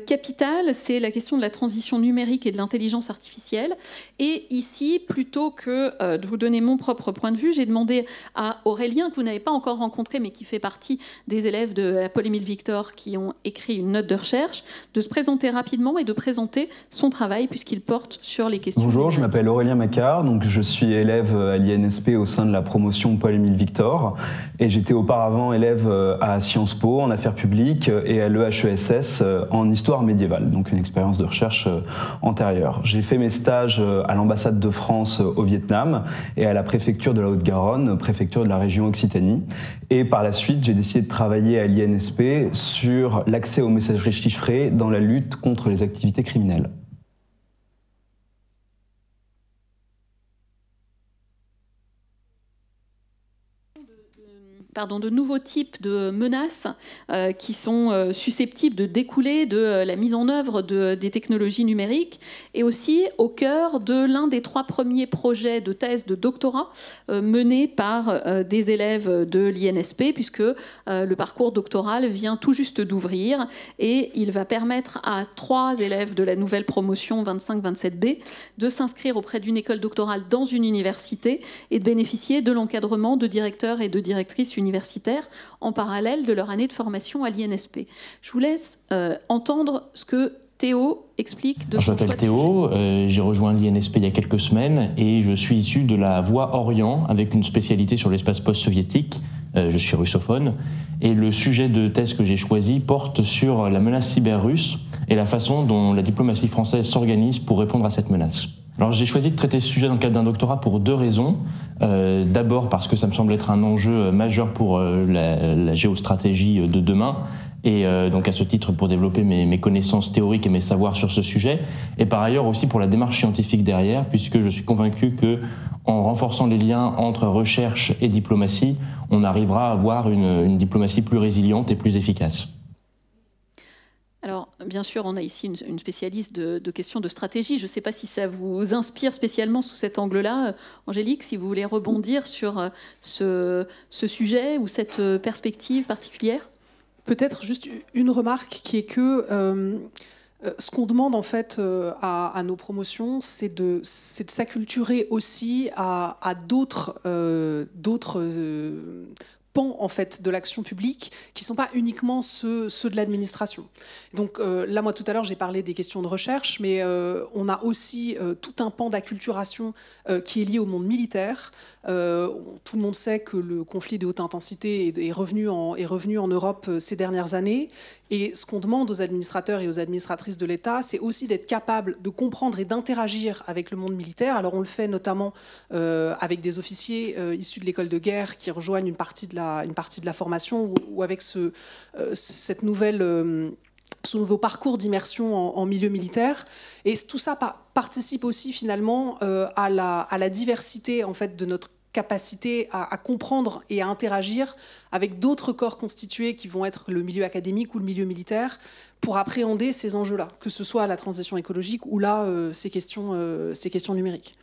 capitale, c'est la question de la transition numérique et de l'intelligence artificielle. Et ici, plutôt que de vous donner mon propre point de vue, j'ai demandé à Aurélien, que vous n'avez pas encore rencontré, mais qui fait partie des élèves de la Paul-Émile Victor qui ont écrit une note de recherche, de se présenter rapidement et de présenter son travail puisqu'il porte sur les questions. Bonjour, je m'appelle Aurélien Macquart, donc je suis élève à l'INSP au sein de la promotion Paul-Émile Victor et j'étais auparavant élève à Sciences Po en affaires publiques et à l'EHESS en histoire médiévale, donc une expérience de recherche antérieure. J'ai fait mes stages à l'ambassade de France au Vietnam et à la préfecture de la Haute-Garonne, préfecture de la région Occitanie. Et par la suite, j'ai décidé de travailler à l'INSP sur l'accès aux messageries chiffrées dans la lutte contre les activités criminelles. De nouveaux types de menaces qui sont susceptibles de découler de la mise en œuvre des technologies numériques et aussi au cœur de l'un des 3 premiers projets de thèse de doctorat menés par des élèves de l'INSP puisque le parcours doctoral vient tout juste d'ouvrir et il va permettre à 3 élèves de la nouvelle promotion 25-27B de s'inscrire auprès d'une école doctorale dans une université et de bénéficier de l'encadrement de directeurs et de directrices universitaires en parallèle de leur année de formation à l'INSP. Je vous laisse entendre ce que Théo explique de son choix de sujet. Je m'appelle Théo, j'ai rejoint l'INSP il y a quelques semaines et je suis issu de la voie Orient avec une spécialité sur l'espace post-soviétique. Je suis russophone et le sujet de thèse que j'ai choisi porte sur la menace cyber russe et la façon dont la diplomatie française s'organise pour répondre à cette menace. Alors j'ai choisi de traiter ce sujet dans le cadre d'un doctorat pour 2 raisons. D'abord parce que ça me semble être un enjeu majeur pour la géostratégie de demain et donc à ce titre pour développer mes connaissances théoriques et mes savoirs sur ce sujet. Et par ailleurs aussi pour la démarche scientifique derrière, puisque je suis convaincu que en renforçant les liens entre recherche et diplomatie, on arrivera à avoir une diplomatie plus résiliente et plus efficace. Alors, bien sûr, on a ici une spécialiste de questions de stratégie. Je ne sais pas si ça vous inspire spécialement sous cet angle-là, Angélique, si vous voulez rebondir sur ce sujet ou cette perspective particulière. Peut-être juste une remarque qui est que ce qu'on demande en fait à nos promotions, c'est de s'acculturer aussi à d'autres pans en fait de l'action publique qui ne sont pas uniquement ceux de l'administration. Donc là, moi tout à l'heure j'ai parlé des questions de recherche, mais on a aussi tout un pan d'acculturation qui est lié au monde militaire. Tout le monde sait que le conflit de haute intensité est revenu en Europe ces dernières années. Et ce qu'on demande aux administrateurs et aux administratrices de l'État, c'est aussi d'être capable de comprendre et d'interagir avec le monde militaire. Alors on le fait notamment avec des officiers issus de l'école de guerre qui rejoignent une partie de la formation ou avec ce nouveau parcours d'immersion en milieu militaire. Et tout ça participe aussi finalement à la diversité en fait, de notre capacité à comprendre et à interagir avec d'autres corps constitués qui vont être le milieu académique ou le milieu militaire pour appréhender ces enjeux-là, que ce soit la transition écologique ou là, ces questions numériques.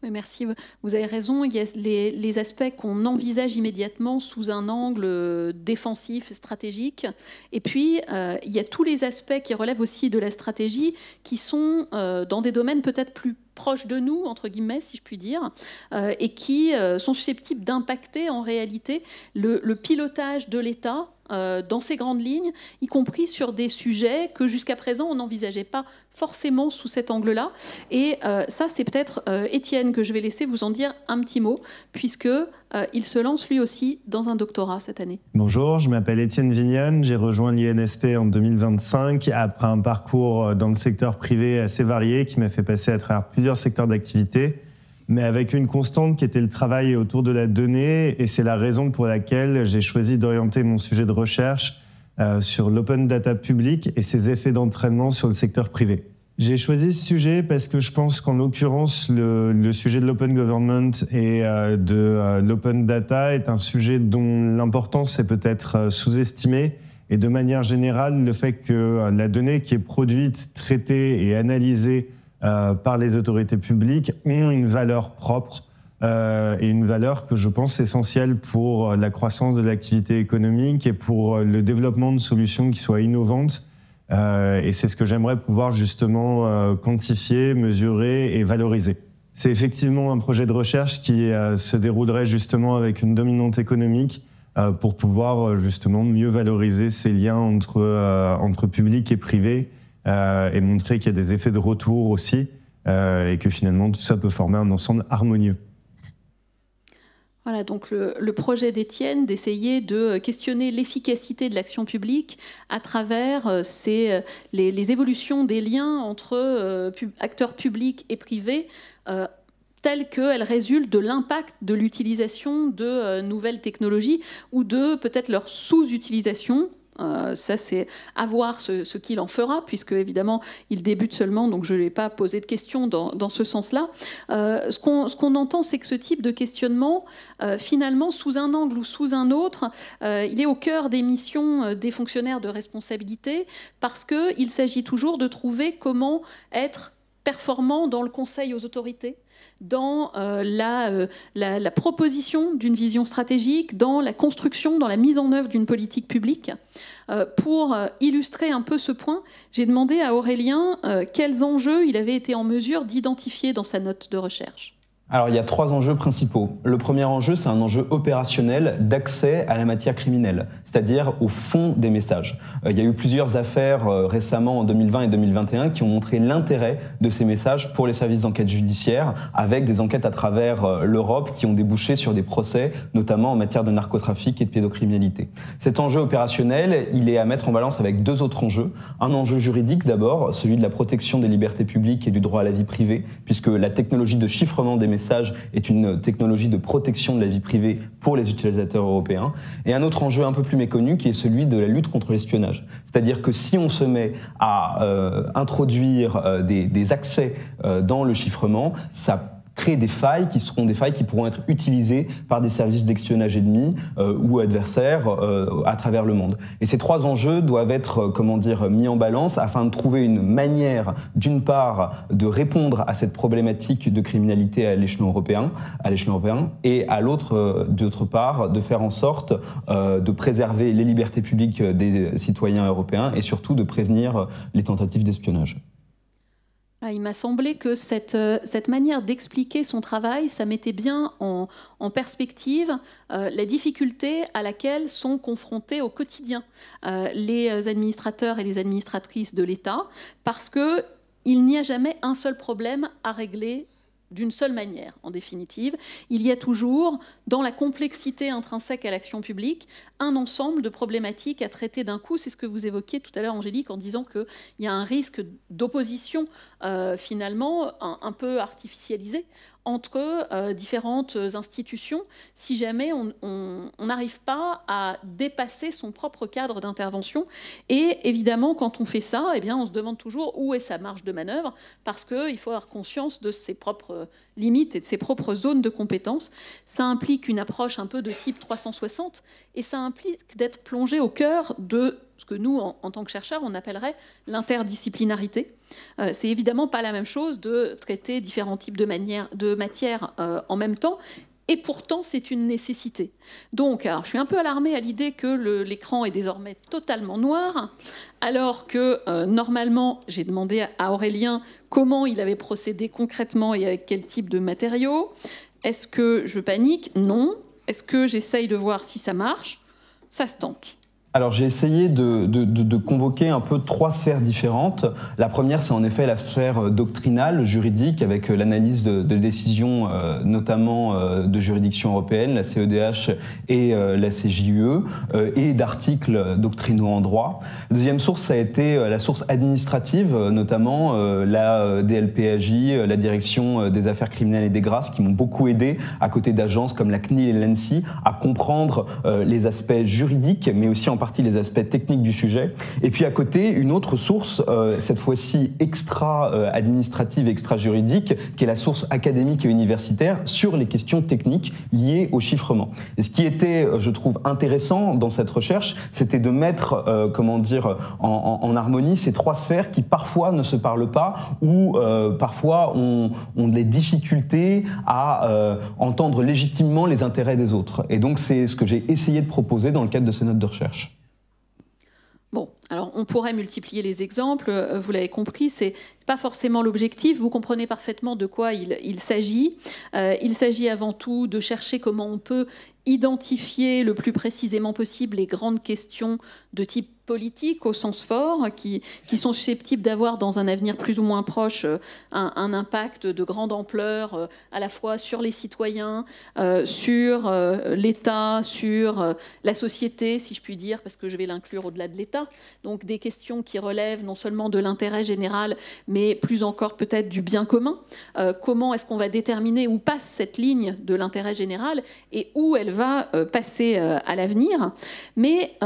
Oui, merci. Vous avez raison. Il y a les aspects qu'on envisage immédiatement sous un angle défensif, stratégique. Et puis, il y a tous les aspects qui relèvent aussi de la stratégie, qui sont dans des domaines peut-être plus proches de nous, entre guillemets, si je puis dire, et qui sont susceptibles d'impacter en réalité le pilotage de l'État dans ces grandes lignes, y compris sur des sujets que jusqu'à présent on n'envisageait pas forcément sous cet angle-là. Et ça, c'est peut-être Étienne que je vais laisser vous en dire un petit mot, puisqu'il se lance lui aussi dans un doctorat cette année. Bonjour, je m'appelle Étienne Vignane, j'ai rejoint l'INSP en 2025 après un parcours dans le secteur privé assez varié qui m'a fait passer à travers plusieurs secteurs d'activité. mais avec une constante qui était le travail autour de la donnée, et c'est la raison pour laquelle j'ai choisi d'orienter mon sujet de recherche sur l'open data public et ses effets d'entraînement sur le secteur privé. J'ai choisi ce sujet parce que je pense qu'en l'occurrence, le sujet de l'open government et de l'open data est un sujet dont l'importance est peut-être sous-estimée. Et de manière générale, le fait que la donnée qui est produite, traitée et analysée par les autorités publiques ont une valeur propre et une valeur que je pense essentielle pour la croissance de l'activité économique et pour le développement de solutions qui soient innovantes. Et c'est ce que j'aimerais pouvoir justement quantifier, mesurer et valoriser. C'est effectivement un projet de recherche qui se déroulerait justement avec une dominante économique pour pouvoir justement mieux valoriser ces liens entre public et privé et montrer qu'il y a des effets de retour aussi et que finalement tout ça peut former un ensemble harmonieux. Voilà, donc le projet d'Étienne d'essayer de questionner l'efficacité de l'action publique à travers les évolutions des liens entre acteurs publics et privés telles qu'elles résultent de l'impact de l'utilisation de nouvelles technologies ou de peut-être leur sous-utilisation. Ça, c'est à voir ce qu'il en fera, puisque évidemment, il débute seulement, donc je ne lui ai pas posé de questions dans ce sens-là. Ce qu'on entend, c'est que ce type de questionnement, finalement, sous un angle ou sous un autre, il est au cœur des missions des fonctionnaires de responsabilité, parce qu'il s'agit toujours de trouver comment être performant dans le conseil aux autorités, dans la proposition d'une vision stratégique, dans la construction, dans la mise en œuvre d'une politique publique. Pour illustrer un peu ce point, j'ai demandé à Aurélien quels enjeux il avait été en mesure d'identifier dans sa note de recherche. Alors, il y a 3 enjeux principaux. Le premier enjeu, c'est un enjeu opérationnel d'accès à la matière criminelle, c'est-à-dire au fond des messages. Il y a eu plusieurs affaires récemment en 2020 et 2021 qui ont montré l'intérêt de ces messages pour les services d'enquête judiciaire, avec des enquêtes à travers l'Europe qui ont débouché sur des procès, notamment en matière de narcotrafic et de pédocriminalité. Cet enjeu opérationnel, il est à mettre en balance avec 2 autres enjeux. Un enjeu juridique d'abord, celui de la protection des libertés publiques et du droit à la vie privée, puisque la technologie de chiffrement des messages est une technologie de protection de la vie privée pour les utilisateurs européens. Et un autre enjeu un peu plus méconnu qui est celui de la lutte contre l'espionnage. C'est-à-dire que si on se met à introduire des accès dans le chiffrement, ça crée des failles qui seront des failles qui pourront être utilisées par des services d'espionnage ennemis ou adversaires à travers le monde. Et ces 3 enjeux doivent être, mis en balance afin de trouver une manière, d'une part, de répondre à cette problématique de criminalité à l'échelon européen, et d'autre part, de faire en sorte de préserver les libertés publiques des citoyens européens et surtout de prévenir les tentatives d'espionnage. Il m'a semblé que cette manière d'expliquer son travail, ça mettait bien en perspective la difficulté à laquelle sont confrontés au quotidien les administrateurs et les administratrices de l'État, parce qu'il n'y a jamais un seul problème à régler d'une seule manière, en définitive. Il y a toujours, dans la complexité intrinsèque à l'action publique, un ensemble de problématiques à traiter d'un coup. C'est ce que vous évoquiez tout à l'heure, Angélique, en disant qu'il y a un risque d'opposition, finalement, un peu artificialisé entre différentes institutions, si jamais on n'arrive pas à dépasser son propre cadre d'intervention. Et évidemment, quand on fait ça, eh bien, on se demande toujours où est sa marge de manœuvre, parce qu'il faut avoir conscience de ses propres limites et de ses propres zones de compétences. Ça implique une approche un peu de type 360, et ça implique d'être plongé au cœur de ce que nous, en tant que chercheurs, on appellerait l'interdisciplinarité. C'est évidemment pas la même chose de traiter différents types de matières en même temps, et pourtant c'est une nécessité. Donc, alors, je suis un peu alarmée à l'idée que l'écran est désormais totalement noir, alors que normalement, j'ai demandé à Aurélien comment il avait procédé concrètement et avec quel type de matériaux. Est-ce que je panique? Non. Est-ce que j'essaye de voir si ça marche? Ça se tente. Alors j'ai essayé de convoquer un peu 3 sphères différentes. La première, c'est en effet la sphère doctrinale, juridique, avec l'analyse de décisions notamment de juridiction européenne, la CEDH et la CJUE, et d'articles doctrinaux en droit. La deuxième source, ça a été la source administrative, notamment la DLPAJ, la Direction des affaires criminelles et des grâces, qui m'ont beaucoup aidé, à côté d'agences comme la CNIL et l'ANSSI, à comprendre les aspects juridiques, mais aussi en partie les aspects techniques du sujet. Et puis à côté, une autre source, cette fois-ci extra-administrative, extra-juridique, qui est la source académique et universitaire sur les questions techniques liées au chiffrement. Et ce qui était, je trouve, intéressant dans cette recherche, c'était de mettre, en harmonie ces 3 sphères qui parfois ne se parlent pas ou parfois ont des difficultés à entendre légitimement les intérêts des autres. Et donc c'est ce que j'ai essayé de proposer dans le cadre de ces notes de recherche. Bon, alors on pourrait multiplier les exemples, vous l'avez compris, c'est pas forcément l'objectif, vous comprenez parfaitement de quoi il s'agit. Il s'agit avant tout de chercher comment on peut identifier le plus précisément possible les grandes questions de type politique au sens fort, qui sont susceptibles d'avoir dans un avenir plus ou moins proche un impact de grande ampleur à la fois sur les citoyens, sur l'État, sur la société, si je puis dire, parce que je vais l'inclure au-delà de l'État. Donc des questions qui relèvent non seulement de l'intérêt général, mais plus encore peut-être du bien commun. Comment est-ce qu'on va déterminer où passe cette ligne de l'intérêt général et où elle va passer à l'avenir. Mais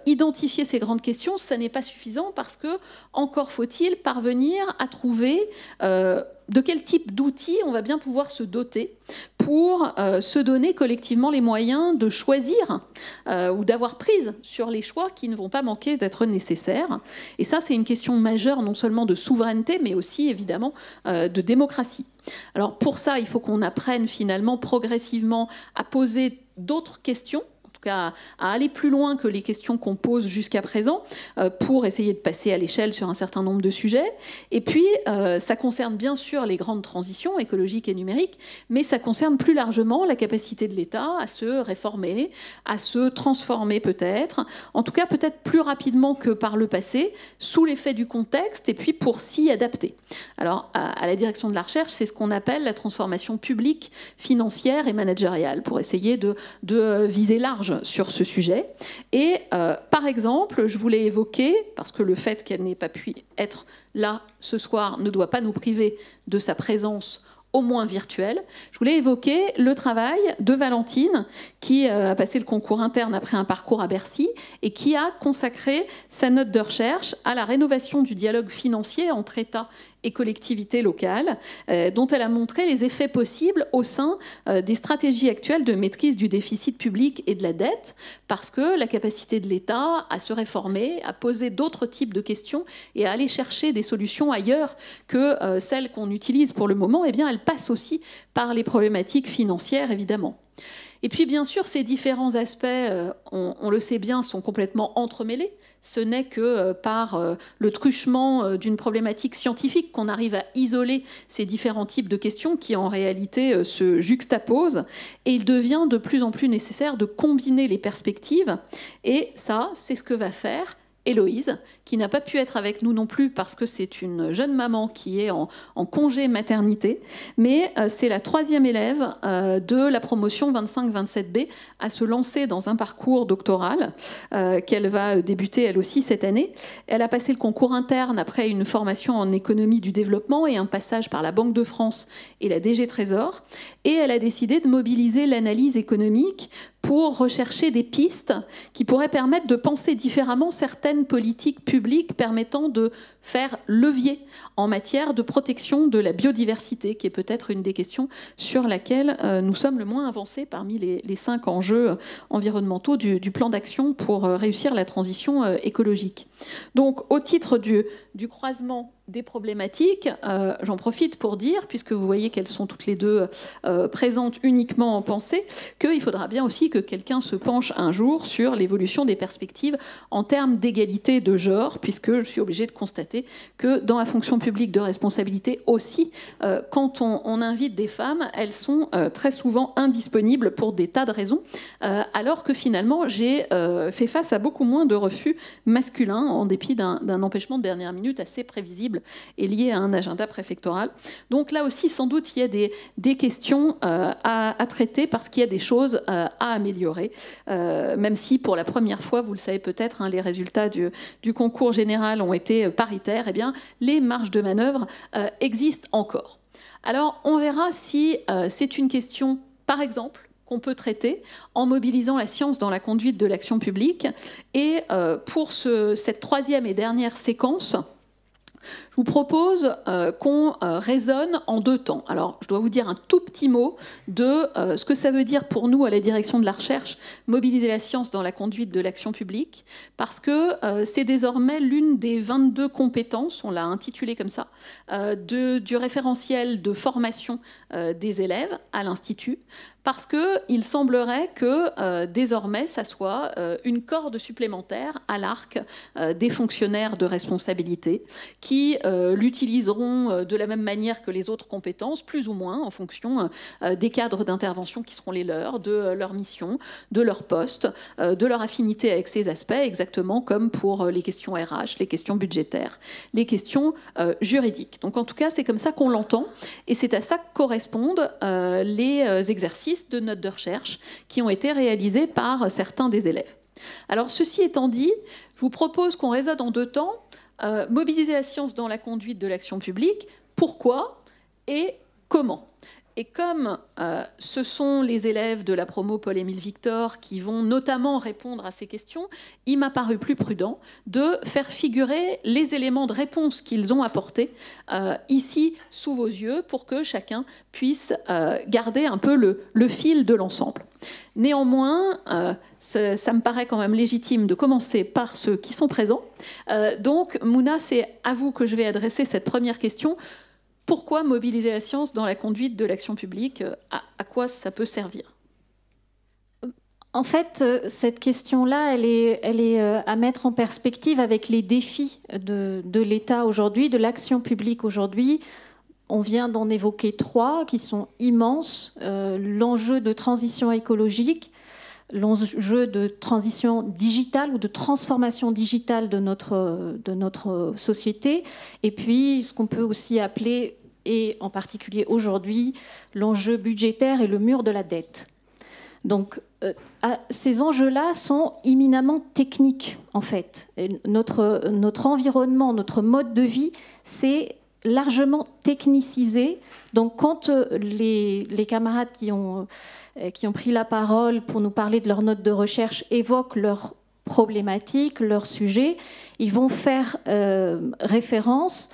identifier ces grandes questions, ça n'est pas suffisant parce que encore faut-il parvenir à trouver de quel type d'outils on va bien pouvoir se doter pour se donner collectivement les moyens de choisir ou d'avoir prise sur les choix qui ne vont pas manquer d'être nécessaires. Et ça, c'est une question majeure non seulement de souveraineté, mais aussi évidemment de démocratie. Alors pour ça, il faut qu'on apprenne finalement progressivement à poser d'autres questions, à aller plus loin que les questions qu'on pose jusqu'à présent pour essayer de passer à l'échelle sur un certain nombre de sujets. Et puis, ça concerne bien sûr les grandes transitions écologiques et numériques, mais ça concerne plus largement la capacité de l'État à se réformer, à se transformer peut-être, en tout cas peut-être plus rapidement que par le passé, sous l'effet du contexte et puis pour s'y adapter. Alors, à la direction de la recherche, c'est ce qu'on appelle la transformation publique, financière et managériale, pour essayer de viser large sur ce sujet. Et par exemple, je voulais évoquer, parce que le fait qu'elle n'ait pas pu être là ce soir ne doit pas nous priver de sa présence au moins virtuelle, je voulais évoquer le travail de Valentine, qui a passé le concours interne après un parcours à Bercy et qui a consacré sa note de recherche à la rénovation du dialogue financier entre État et collectivités locales, dont elle a montré les effets possibles au sein des stratégies actuelles de maîtrise du déficit public et de la dette, parce que la capacité de l'État à se réformer, à poser d'autres types de questions et à aller chercher des solutions ailleurs que celles qu'on utilise pour le moment, eh bien, elle passe aussi par les problématiques financières, évidemment. Et puis, bien sûr, ces différents aspects, on le sait bien, sont complètement entremêlés. Ce n'est que par le truchement d'une problématique scientifique qu'on arrive à isoler ces différents types de questions qui, en réalité, se juxtaposent. Et il devient de plus en plus nécessaire de combiner les perspectives. Et ça, c'est ce que va faire Héloïse, qui n'a pas pu être avec nous non plus parce que c'est une jeune maman qui est en congé maternité, mais c'est la 3e élève de la promotion 25-27B à se lancer dans un parcours doctoral qu'elle va débuter elle aussi cette année. Elle a passé le concours interne après une formation en économie du développement et un passage par la Banque de France et la DG Trésor, et elle a décidé de mobiliser l'analyse économique pour rechercher des pistes qui pourraient permettre de penser différemment certaines politiques publiques permettant de faire levier en matière de protection de la biodiversité, qui est peut-être une des questions sur laquelle nous sommes le moins avancés parmi les 5 enjeux environnementaux du plan d'action pour réussir la transition écologique. Donc, au titre du croisement des problématiques, j'en profite pour dire, puisque vous voyez qu'elles sont toutes les deux présentes uniquement en pensée, qu'il faudra bien aussi que quelqu'un se penche un jour sur l'évolution des perspectives en termes d'égalité de genre, puisque je suis obligée de constater que dans la fonction publique de responsabilité aussi, quand on invite des femmes, elles sont très souvent indisponibles pour des tas de raisons, alors que finalement j'ai fait face à beaucoup moins de refus masculins en dépit d'un empêchement de dernière minute assez prévisible est lié à un agenda préfectoral. Donc là aussi, sans doute, il y a des questions à traiter parce qu'il y a des choses à améliorer, même si pour la première fois, vous le savez peut-être, les résultats du concours général ont été paritaires, eh bien, les marges de manœuvre existent encore. Alors, on verra si c'est une question, par exemple, qu'on peut traiter en mobilisant la science dans la conduite de l'action publique. Et pour cette troisième et dernière séquence, je vous propose qu'on raisonne en deux temps. Alors, je dois vous dire un tout petit mot de ce que ça veut dire pour nous à la direction de la recherche, mobiliser la science dans la conduite de l'action publique, parce que c'est désormais l'une des 22 compétences, on l'a intitulé comme ça, du référentiel de formation des élèves à l'Institut, parce qu'il semblerait que désormais, ça soit une corde supplémentaire à l'arc des fonctionnaires de responsabilité qui l'utiliseront de la même manière que les autres compétences, plus ou moins en fonction des cadres d'intervention qui seront les leurs, de leur mission, de leur poste, de leur affinité avec ces aspects, exactement comme pour les questions RH, les questions budgétaires, les questions juridiques. Donc en tout cas, c'est comme ça qu'on l'entend, et c'est à ça que correspondent les exercices de notes de recherche qui ont été réalisés par certains des élèves. Alors ceci étant dit, je vous propose qu'on raisonne en deux temps. Mobiliser la science dans la conduite de l'action publique, pourquoi et comment. Et comme ce sont les élèves de la promo Paul-Émile Victor qui vont notamment répondre à ces questions, il m'a paru plus prudent de faire figurer les éléments de réponse qu'ils ont apportés ici sous vos yeux pour que chacun puisse garder un peu le fil de l'ensemble. Néanmoins, ça me paraît quand même légitime de commencer par ceux qui sont présents. Donc, Mouna, c'est à vous que je vais adresser cette première question. Pourquoi mobiliser la science dans la conduite de l'action publique ? À quoi ça peut servir ? En fait, cette question-là, elle est à mettre en perspective avec les défis de l'État aujourd'hui, de l'action publique aujourd'hui. On vient d'en évoquer 3 qui sont immenses. L'enjeu de transition écologique, l'enjeu de transition digitale ou de transformation digitale de notre société, et puis ce qu'on peut aussi appeler, et en particulier aujourd'hui, l'enjeu budgétaire et le mur de la dette. Donc, ces enjeux-là sont éminemment techniques, en fait. Et notre environnement, notre mode de vie, c'est largement technicisé. Donc, quand les camarades qui ont pris la parole pour nous parler de leurs notes de recherche évoquent leurs problématiques, leurs sujets, ils vont faire référence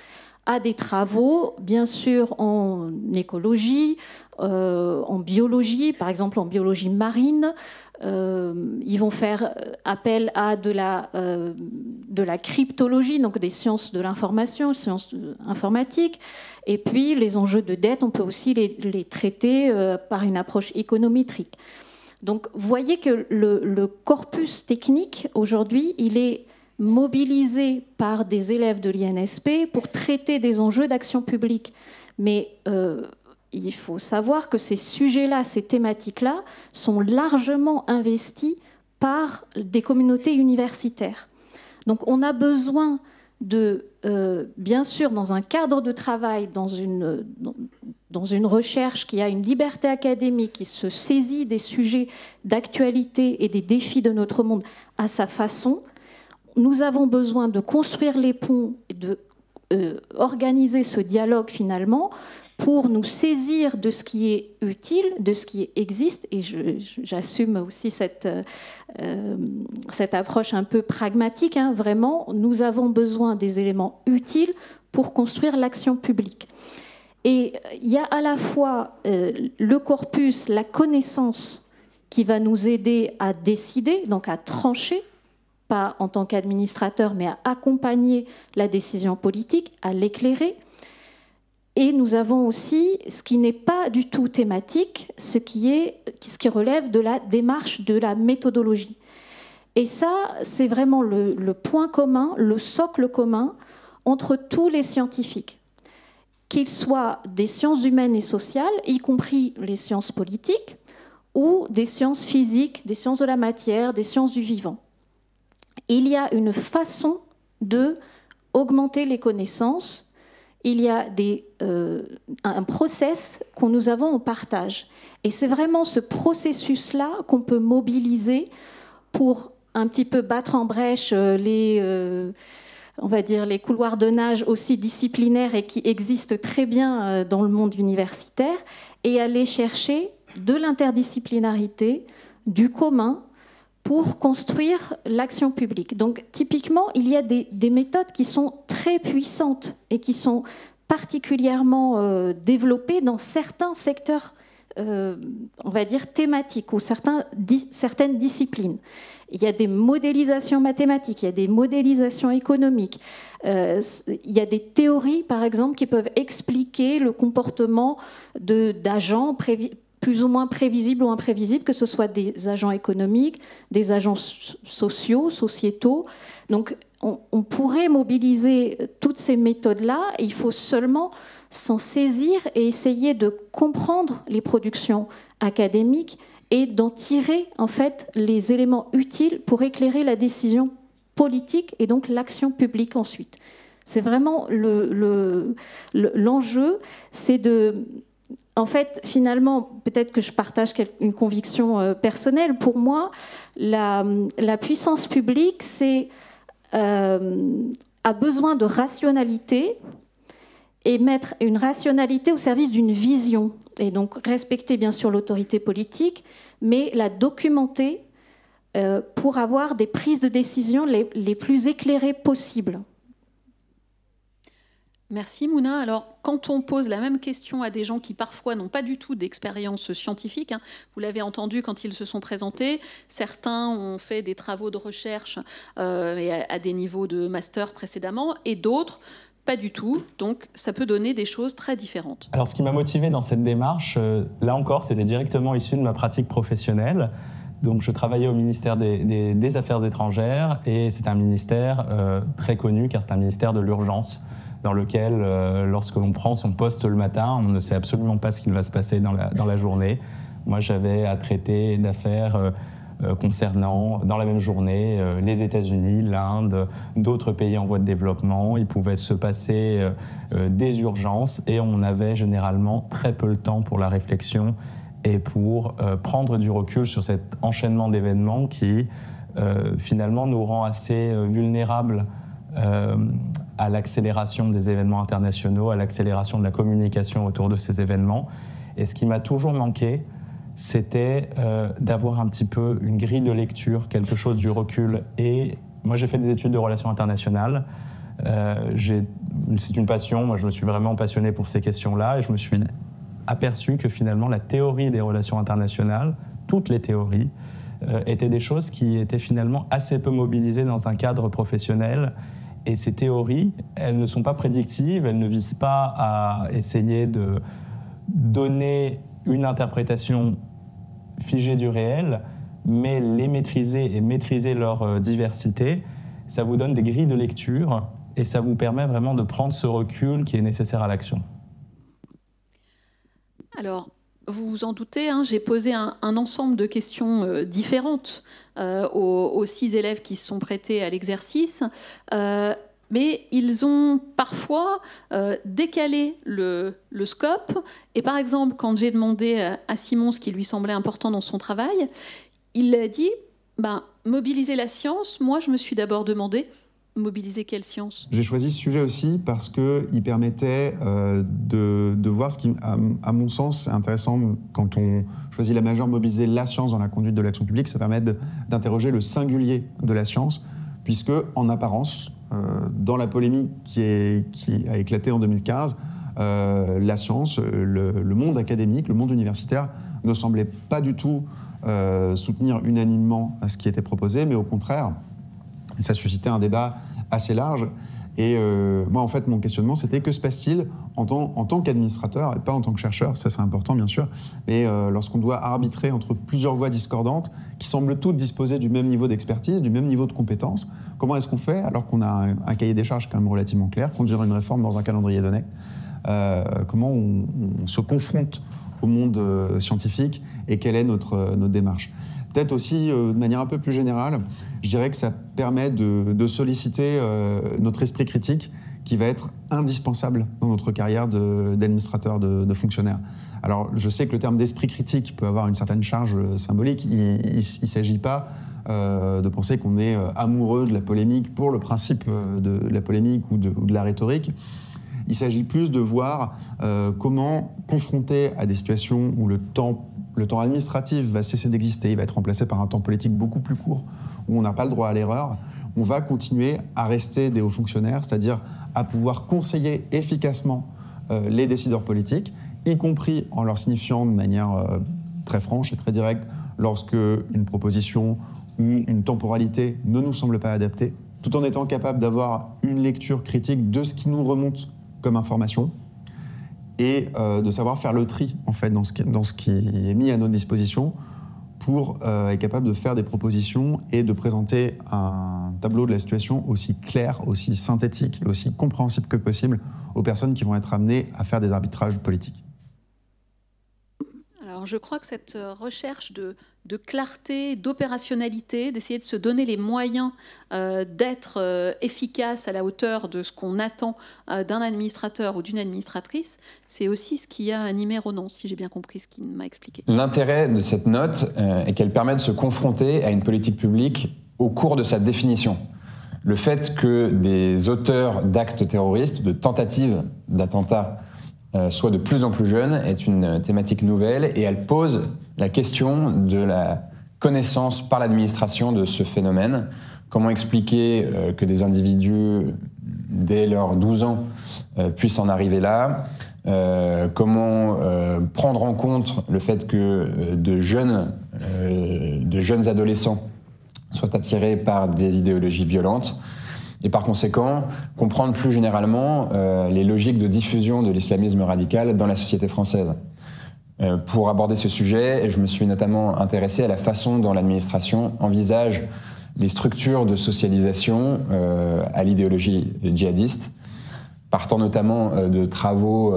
à des travaux, bien sûr en écologie, en biologie, par exemple en biologie marine. Ils vont faire appel à de la cryptologie, donc des sciences de l'information, sciences informatiques. Et puis les enjeux de dette, on peut aussi les traiter par une approche économétrique. Donc vous voyez que le corpus technique, aujourd'hui, il est mobilisés par des élèves de l'INSP pour traiter des enjeux d'action publique. Mais il faut savoir que ces sujets-là, ces thématiques-là, sont largement investis par des communautés universitaires. Donc on a besoin de, bien sûr, dans un cadre de travail, dans une recherche qui a une liberté académique, qui se saisit des sujets d'actualité et des défis de notre monde à sa façon. Nous avons besoin de construire les ponts et de organiser ce dialogue finalement pour nous saisir de ce qui est utile, de ce qui existe. Et j'assume aussi cette approche un peu pragmatique. Hein. Vraiment, nous avons besoin des éléments utiles pour construire l'action publique. Et il y a à la fois le corpus, la connaissance qui va nous aider à décider, donc à trancher, pas en tant qu'administrateur, mais à accompagner la décision politique, à l'éclairer. Et nous avons aussi ce qui n'est pas du tout thématique, ce qui relève de la démarche, de la méthodologie. Et ça, c'est vraiment le point commun, le socle commun entre tous les scientifiques, qu'ils soient des sciences humaines et sociales, y compris les sciences politiques, ou des sciences physiques, des sciences de la matière, des sciences du vivant. Il y a une façon d'augmenter les connaissances. Il y a un process que nous avons en partage. Et c'est vraiment ce processus-là qu'on peut mobiliser pour un petit peu battre en brèche les couloirs de nage aussi disciplinaires et qui existent très bien dans le monde universitaire, et aller chercher de l'interdisciplinarité, du commun, pour construire l'action publique. Donc typiquement, il y a des méthodes qui sont très puissantes et qui sont particulièrement développées dans certains secteurs, on va dire, thématiques ou certaines disciplines. Il y a des modélisations mathématiques, il y a des modélisations économiques, il y a des théories, par exemple, qui peuvent expliquer le comportement d'agents plus ou moins prévisibles ou imprévisibles, que ce soit des agents économiques, des agents sociétaux. Donc, on pourrait mobiliser toutes ces méthodes-là. Il faut seulement s'en saisir et essayer de comprendre les productions académiques et d'en tirer, en fait, les éléments utiles pour éclairer la décision politique et donc l'action publique ensuite. C'est vraiment l'enjeu, c'est de... En fait, finalement, peut-être que je partage une conviction personnelle. Pour moi, la puissance publique a besoin de rationalité et mettre une rationalité au service d'une vision. Et donc respecter bien sûr l'autorité politique, mais la documenter pour avoir des prises de décision les plus éclairées possibles. Merci Mouna. Alors, quand on pose la même question à des gens qui parfois n'ont pas du tout d'expérience scientifique, vous l'avez entendu quand ils se sont présentés, certains ont fait des travaux de recherche à des niveaux de master précédemment, et d'autres pas du tout. Donc, ça peut donner des choses très différentes. Alors, ce qui m'a motivé dans cette démarche, là encore, c'était directement issu de ma pratique professionnelle. Donc, je travaillais au ministère des Affaires étrangères, et c'est un ministère très connu, car c'est un ministère de l'urgence, dans lequel, lorsque l'on prend son poste le matin, on ne sait absolument pas ce qu'il va se passer dans la journée. Moi, j'avais à traiter d'affaires concernant, dans la même journée, les États-Unis, l'Inde, d'autres pays en voie de développement. Il pouvait se passer des urgences, et on avait généralement très peu le temps pour la réflexion et pour prendre du recul sur cet enchaînement d'événements qui, finalement, nous rend assez vulnérables à l'accélération des événements internationaux, à l'accélération de la communication autour de ces événements. Et ce qui m'a toujours manqué, c'était d'avoir un petit peu une grille de lecture, quelque chose du recul. Et moi, j'ai fait des études de relations internationales. C'est une passion. Moi, je me suis vraiment passionné pour ces questions-là, et je me suis aperçu que finalement, la théorie des relations internationales, toutes les théories, étaient des choses qui étaient finalement assez peu mobilisées dans un cadre professionnel. Et ces théories, elles ne sont pas prédictives, elles ne visent pas à essayer de donner une interprétation figée du réel, mais les maîtriser et maîtriser leur diversité, ça vous donne des grilles de lecture et ça vous permet vraiment de prendre ce recul qui est nécessaire à l'action. Alors, vous vous en doutez, j'ai posé un ensemble de questions différentes aux 6 élèves qui se sont prêtés à l'exercice, mais ils ont parfois décalé le scope. Et par exemple, quand j'ai demandé à Simon ce qui lui semblait important dans son travail, il a dit mobiliser la science. Moi, je me suis d'abord demandé mobiliser quelle science ? J'ai choisi ce sujet aussi parce qu'il permettait de voir ce qui, à mon sens, est intéressant quand on choisit la majeure, mobiliser la science dans la conduite de l'action publique. Ça permet d'interroger le singulier de la science, puisque, en apparence, dans la polémique qui a éclaté en 2015, la science, le monde académique, le monde universitaire ne semblait pas du tout soutenir unanimement ce qui était proposé, mais au contraire, Et ça suscitait un débat assez large. Et moi, en fait, mon questionnement, c'était que se passe-t-il en tant qu'administrateur, et pas en tant que chercheur, ça c'est important bien sûr, mais lorsqu'on doit arbitrer entre plusieurs voix discordantes qui semblent toutes disposer du même niveau d'expertise, du même niveau de compétences, comment est-ce qu'on fait alors qu'on a un cahier des charges quand même relativement clair, conduire une réforme dans un calendrier donné, comment on se confronte au monde scientifique et quelle est notre démarche. Peut-être aussi, de manière un peu plus générale, je dirais que ça permet de solliciter notre esprit critique qui va être indispensable dans notre carrière d'administrateur, de fonctionnaire. Alors, je sais que le terme d'esprit critique peut avoir une certaine charge symbolique. Il ne s'agit pas de penser qu'on est amoureux de la polémique pour le principe de la polémique ou de la rhétorique. Il s'agit plus de voir comment, confronté à des situations où le temps administratif va cesser d'exister, il va être remplacé par un temps politique beaucoup plus court, où on n'a pas le droit à l'erreur, on va continuer à rester des hauts fonctionnaires, c'est-à-dire à pouvoir conseiller efficacement les décideurs politiques, y compris en leur signifiant de manière très franche et très directe lorsque une proposition ou une temporalité ne nous semble pas adaptée, tout en étant capable d'avoir une lecture critique de ce qui nous remonte comme information, et de savoir faire le tri en fait, dans ce qui est mis à notre disposition pour être capable de faire des propositions et de présenter un tableau de la situation aussi clair, aussi synthétique et aussi compréhensible que possible aux personnes qui vont être amenées à faire des arbitrages politiques. Alors, je crois que cette recherche de clarté, d'opérationnalité, d'essayer de se donner les moyens d'être efficace à la hauteur de ce qu'on attend d'un administrateur ou d'une administratrice, c'est aussi ce qui a animé Ronan, si j'ai bien compris ce qu'il m'a expliqué. L'intérêt de cette note est qu'elle permet de se confronter à une politique publique au cours de sa définition. Le fait que des auteurs d'actes terroristes, de tentatives d'attentats, soit de plus en plus jeune, est une thématique nouvelle et elle pose la question de la connaissance par l'administration de ce phénomène. Comment expliquer que des individus, dès leurs 12 ans, puissent en arriver là ? Comment prendre en compte le fait que de jeunes adolescents soient attirés par des idéologies violentes ? Et par conséquent, comprendre plus généralement les logiques de diffusion de l'islamisme radical dans la société française. Pour aborder ce sujet, je me suis notamment intéressé à la façon dont l'administration envisage les structures de socialisation à l'idéologie djihadiste, partant notamment de travaux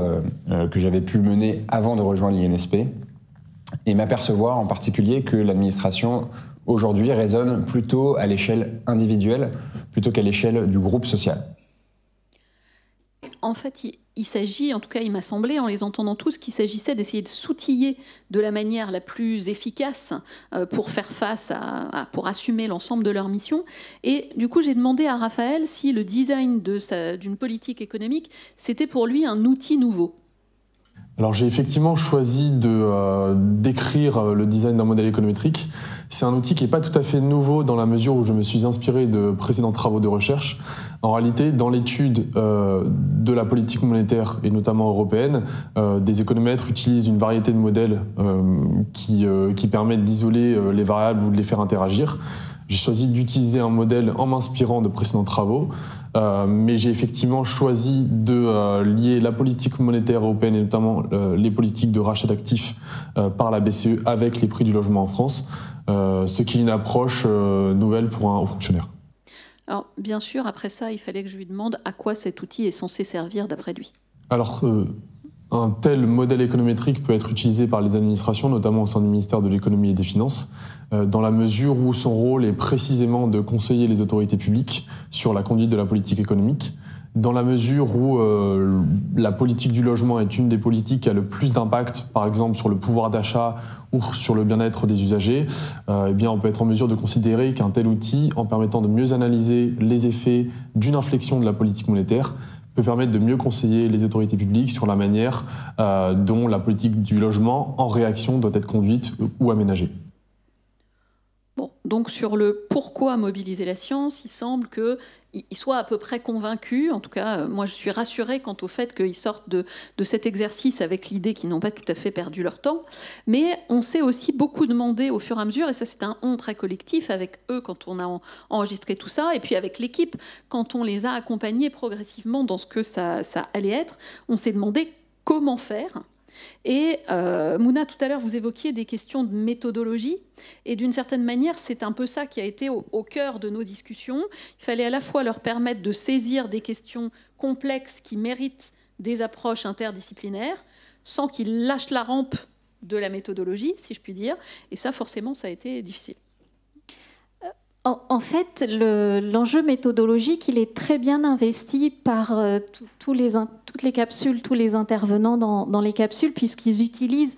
que j'avais pu mener avant de rejoindre l'INSP, et m'apercevoir en particulier que l'administration aujourd'hui raisonne plutôt à l'échelle individuelle plutôt qu'à l'échelle du groupe social. En fait, il s'agit, en tout cas il m'a semblé, en les entendant tous, qu'il s'agissait d'essayer de s'outiller de la manière la plus efficace pour faire face pour assumer l'ensemble de leur mission. Et du coup, j'ai demandé à Raphaël si le design d'une politique économique, c'était pour lui un outil nouveau. Alors j'ai effectivement choisi d'écrire le design d'un modèle économétrique. C'est un outil qui n'est pas tout à fait nouveau dans la mesure où je me suis inspiré de précédents travaux de recherche. En réalité, dans l'étude de la politique monétaire, et notamment européenne, des économètres utilisent une variété de modèles qui permettent d'isoler les variables ou de les faire interagir. J'ai choisi d'utiliser un modèle en m'inspirant de précédents travaux, mais j'ai effectivement choisi de lier la politique monétaire européenne et notamment les politiques de rachat d'actifs par la BCE avec les prix du logement en France, ce qui est une approche nouvelle pour un haut fonctionnaire. Alors, bien sûr, après ça, il fallait que je lui demande à quoi cet outil est censé servir d'après lui. Alors, un tel modèle économétrique peut être utilisé par les administrations, notamment au sein du ministère de l'économie et des finances, dans la mesure où son rôle est précisément de conseiller les autorités publiques sur la conduite de la politique économique, dans la mesure où la politique du logement est une des politiques qui a le plus d'impact, par exemple sur le pouvoir d'achat ou sur le bien-être des usagers, eh bien on peut être en mesure de considérer qu'un tel outil, en permettant de mieux analyser les effets d'une inflexion de la politique monétaire, peut permettre de mieux conseiller les autorités publiques sur la manière dont la politique du logement en réaction doit être conduite ou aménagée. Bon, Donc sur le pourquoi mobiliser la science, il semble qu'ils soient à peu près convaincus. En tout cas, moi je suis rassurée quant au fait qu'ils sortent de cet exercice avec l'idée qu'ils n'ont pas tout à fait perdu leur temps. Mais on s'est aussi beaucoup demandé au fur et à mesure, et ça c'est un on très collectif avec eux quand on a enregistré tout ça, et puis avec l'équipe quand on les a accompagnés progressivement dans ce que ça allait être, on s'est demandé comment faire. Et Mouna, tout à l'heure, vous évoquiez des questions de méthodologie. Et d'une certaine manière, c'est un peu ça qui a été au cœur de nos discussions. Il fallait à la fois leur permettre de saisir des questions complexes qui méritent des approches interdisciplinaires, sans qu'ils lâchent la rampe de la méthodologie, si je puis dire. Et ça, forcément, ça a été difficile. En fait, l'enjeu méthodologique, il est très bien investi par toutes les capsules, tous les intervenants dans les capsules, puisqu'ils utilisent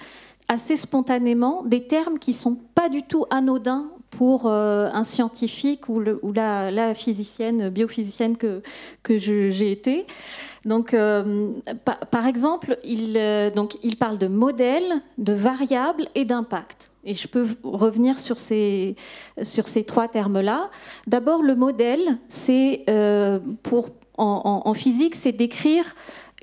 assez spontanément des termes qui ne sont pas du tout anodins pour un scientifique ou la physicienne, biophysicienne que j'ai été. Donc, par exemple, il parle de modèles, de variables et d'impact. Et je peux revenir sur ces 3 termes-là. D'abord, le modèle, c'est en physique, c'est d'écrire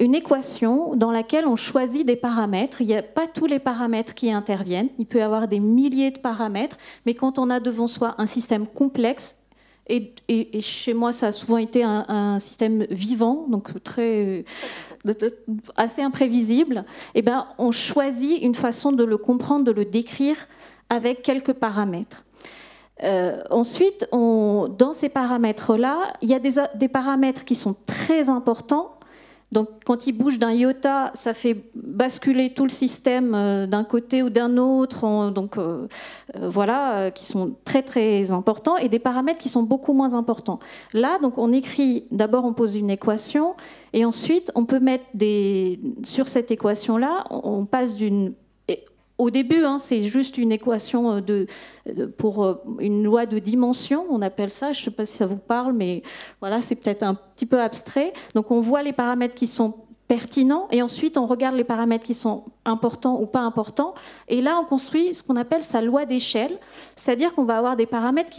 une équation dans laquelle on choisit des paramètres. Il n'y a pas tous les paramètres qui interviennent. Il peut y avoir des milliers de paramètres, mais quand on a devant soi un système complexe, et chez moi, ça a souvent été un système vivant, donc assez imprévisible, eh ben, on choisit une façon de le comprendre, de le décrire avec quelques paramètres. Ensuite, dans ces paramètres-là, il y a des paramètres qui sont très importants. Donc, quand il bouge d'un iota, ça fait basculer tout le système d'un côté ou d'un autre. Qui sont très, très importants. Et des paramètres qui sont beaucoup moins importants. Là, donc, on écrit, d'abord, on pose une équation. Et ensuite, on peut mettre sur cette équation-là, on passe d'une... Au début, c'est juste une équation pour une loi de dimension, on appelle ça. Je ne sais pas si ça vous parle, mais voilà, c'est peut-être un petit peu abstrait. Donc, on voit les paramètres qui sont pertinents et ensuite, on regarde les paramètres qui sont importants ou pas importants. Et là, on construit ce qu'on appelle sa loi d'échelle, c'est-à-dire qu'on va avoir des paramètres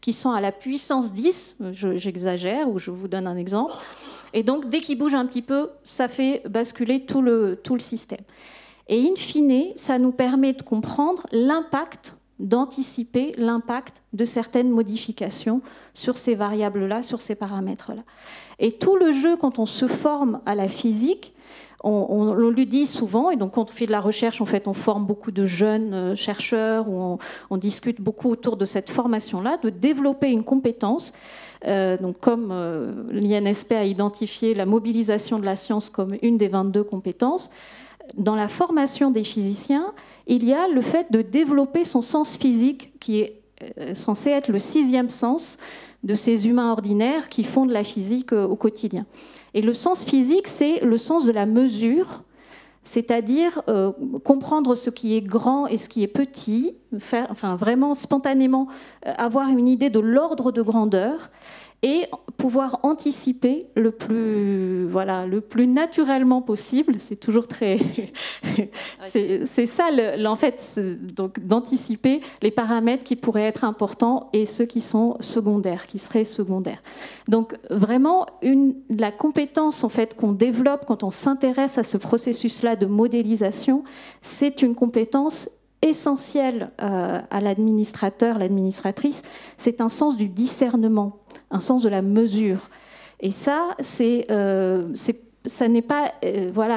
qui sont à la puissance 10, j'exagère, ou je vous donne un exemple. Et donc, dès qu'ils bougent un petit peu, ça fait basculer tout le système. Et in fine, ça nous permet de comprendre l'impact, d'anticiper l'impact de certaines modifications sur ces variables-là, sur ces paramètres-là. Et tout le jeu, quand on se forme à la physique, on le dit souvent, et donc quand on fait de la recherche, en fait, on forme beaucoup de jeunes chercheurs, où on discute beaucoup autour de cette formation-là, de développer une compétence. Donc comme l'INSP a identifié la mobilisation de la science comme une des 22 compétences, dans la formation des physiciens, il y a le fait de développer son sens physique, qui est censé être le 6e sens de ces humains ordinaires qui font de la physique au quotidien. Et le sens physique, c'est le sens de la mesure, c'est-à-dire comprendre ce qui est grand et ce qui est petit, vraiment spontanément avoir une idée de l'ordre de grandeur, et pouvoir anticiper le plus naturellement possible. C'est toujours très... c'est ça, en fait, donc, d'anticiper les paramètres qui pourraient être importants et ceux qui sont secondaires, qui seraient secondaires. Donc, vraiment, la compétence en fait, qu'on développe quand on s'intéresse à ce processus-là de modélisation, c'est une compétence essentiel à l'administrateur, l'administratrice, c'est un sens du discernement, un sens de la mesure. Et ça, ça n'est pas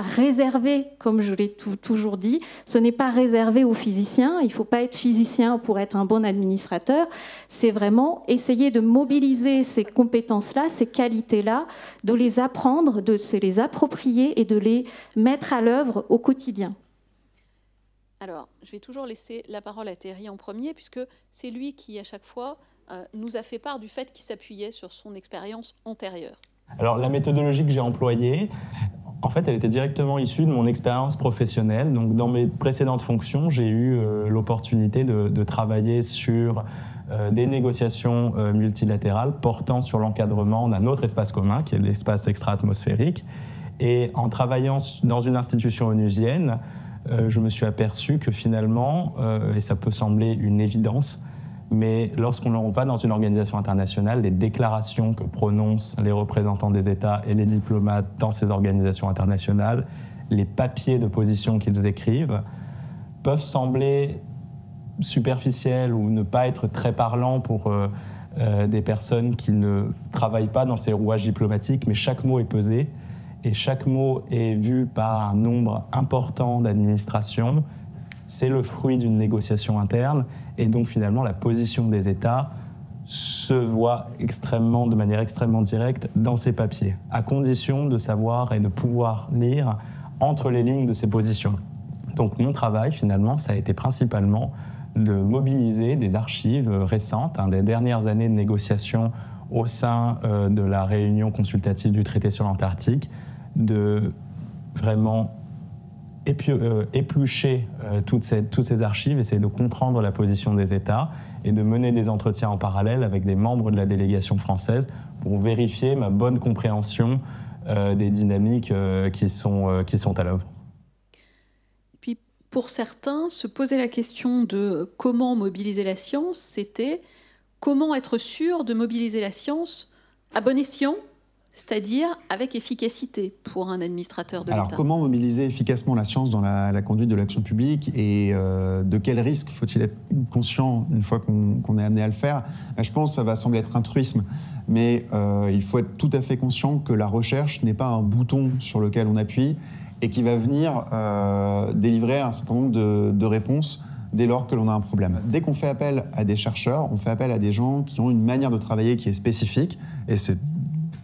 réservé, comme je l'ai toujours dit, ce n'est pas réservé aux physiciens. Il ne faut pas être physicien pour être un bon administrateur. C'est vraiment essayer de mobiliser ces compétences-là, ces qualités-là, de les apprendre, de se les approprier et de les mettre à l'œuvre au quotidien. Alors, je vais toujours laisser la parole à Thierry en premier, puisque c'est lui qui, à chaque fois, nous a fait part du fait qu'il s'appuyait sur son expérience antérieure. Alors, la méthodologie que j'ai employée, en fait, elle était directement issue de mon expérience professionnelle. Donc, dans mes précédentes fonctions, j'ai eu l'opportunité de travailler sur des négociations multilatérales portant sur l'encadrement d'un autre espace commun, qui est l'espace extra-atmosphérique. Et en travaillant dans une institution onusienne, je me suis aperçu que finalement, et ça peut sembler une évidence, Mais lorsqu'on va dans une organisation internationale, les déclarations que prononcent les représentants des États et les diplomates dans ces organisations internationales, les papiers de position qu'ils écrivent, peuvent sembler superficiels ou ne pas être très parlants pour des personnes qui ne travaillent pas dans ces rouages diplomatiques, mais chaque mot est pesé et chaque mot est vu par un nombre important d'administrations. C'est le fruit d'une négociation interne et donc finalement la position des États se voit de manière extrêmement directe dans ces papiers, à condition de savoir et de pouvoir lire entre les lignes de ces positions. Donc mon travail finalement, ça a été principalement de mobiliser des archives récentes, des dernières années de négociations au sein de la réunion consultative du traité sur l'Antarctique, de vraiment éplucher toutes ces archives, essayer de comprendre la position des États et de mener des entretiens en parallèle avec des membres de la délégation française pour vérifier ma bonne compréhension des dynamiques qui sont à l'œuvre. Puis pour certains, se poser la question de comment mobiliser la science, c'était comment être sûr de mobiliser la science à bon escient, c'est-à-dire avec efficacité pour un administrateur de l'État. Alors, comment mobiliser efficacement la science dans la conduite de l'action publique et de quel risque faut-il être conscient une fois qu'on est amené à le faire? Je pense que ça va sembler être un truisme, mais il faut être tout à fait conscient que la recherche n'est pas un bouton sur lequel on appuie et qui va venir délivrer un certain nombre de réponses dès lors que l'on a un problème. Dès qu'on fait appel à des chercheurs, on fait appel à des gens qui ont une manière de travailler qui est spécifique, et c'est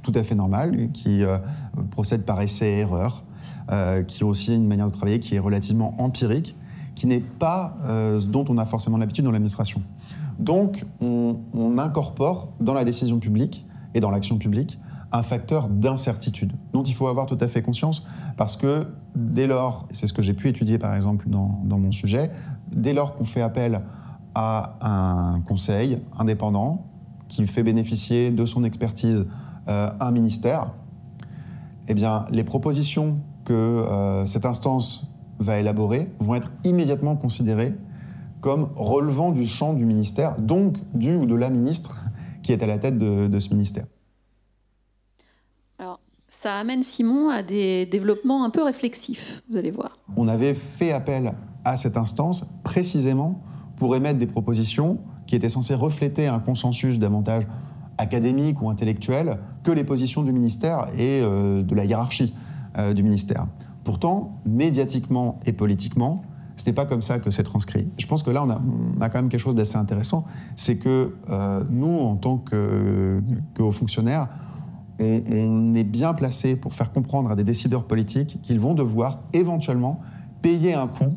tout à fait normal, qui procèdent par essai-erreur, qui ont aussi une manière de travailler qui est relativement empirique, qui n'est pas ce dont on a forcément l'habitude dans l'administration. Donc, on incorpore dans la décision publique et dans l'action publique un facteur d'incertitude dont il faut avoir tout à fait conscience, parce que dès lors, et c'est ce que j'ai pu étudier par exemple dans mon sujet, dès lors qu'on fait appel à un conseil indépendant qui fait bénéficier de son expertise un ministère, eh bien, les propositions que cette instance va élaborer vont être immédiatement considérées comme relevant du champ du ministère, donc du ou de la ministre qui est à la tête de ce ministère. Alors, ça amène Simon à des développements un peu réflexifs, vous allez voir. On avait fait appel à cette instance précisément pour émettre des propositions qui étaient censées refléter un consensus davantage académique ou intellectuel que les positions du ministère et de la hiérarchie du ministère. Pourtant, médiatiquement et politiquement, ce n'est pas comme ça que c'est transcrit. Je pense que là, on a quand même quelque chose d'assez intéressant, c'est que nous, en tant que hauts fonctionnaires, on est bien placé pour faire comprendre à des décideurs politiques qu'ils vont devoir éventuellement payer un coût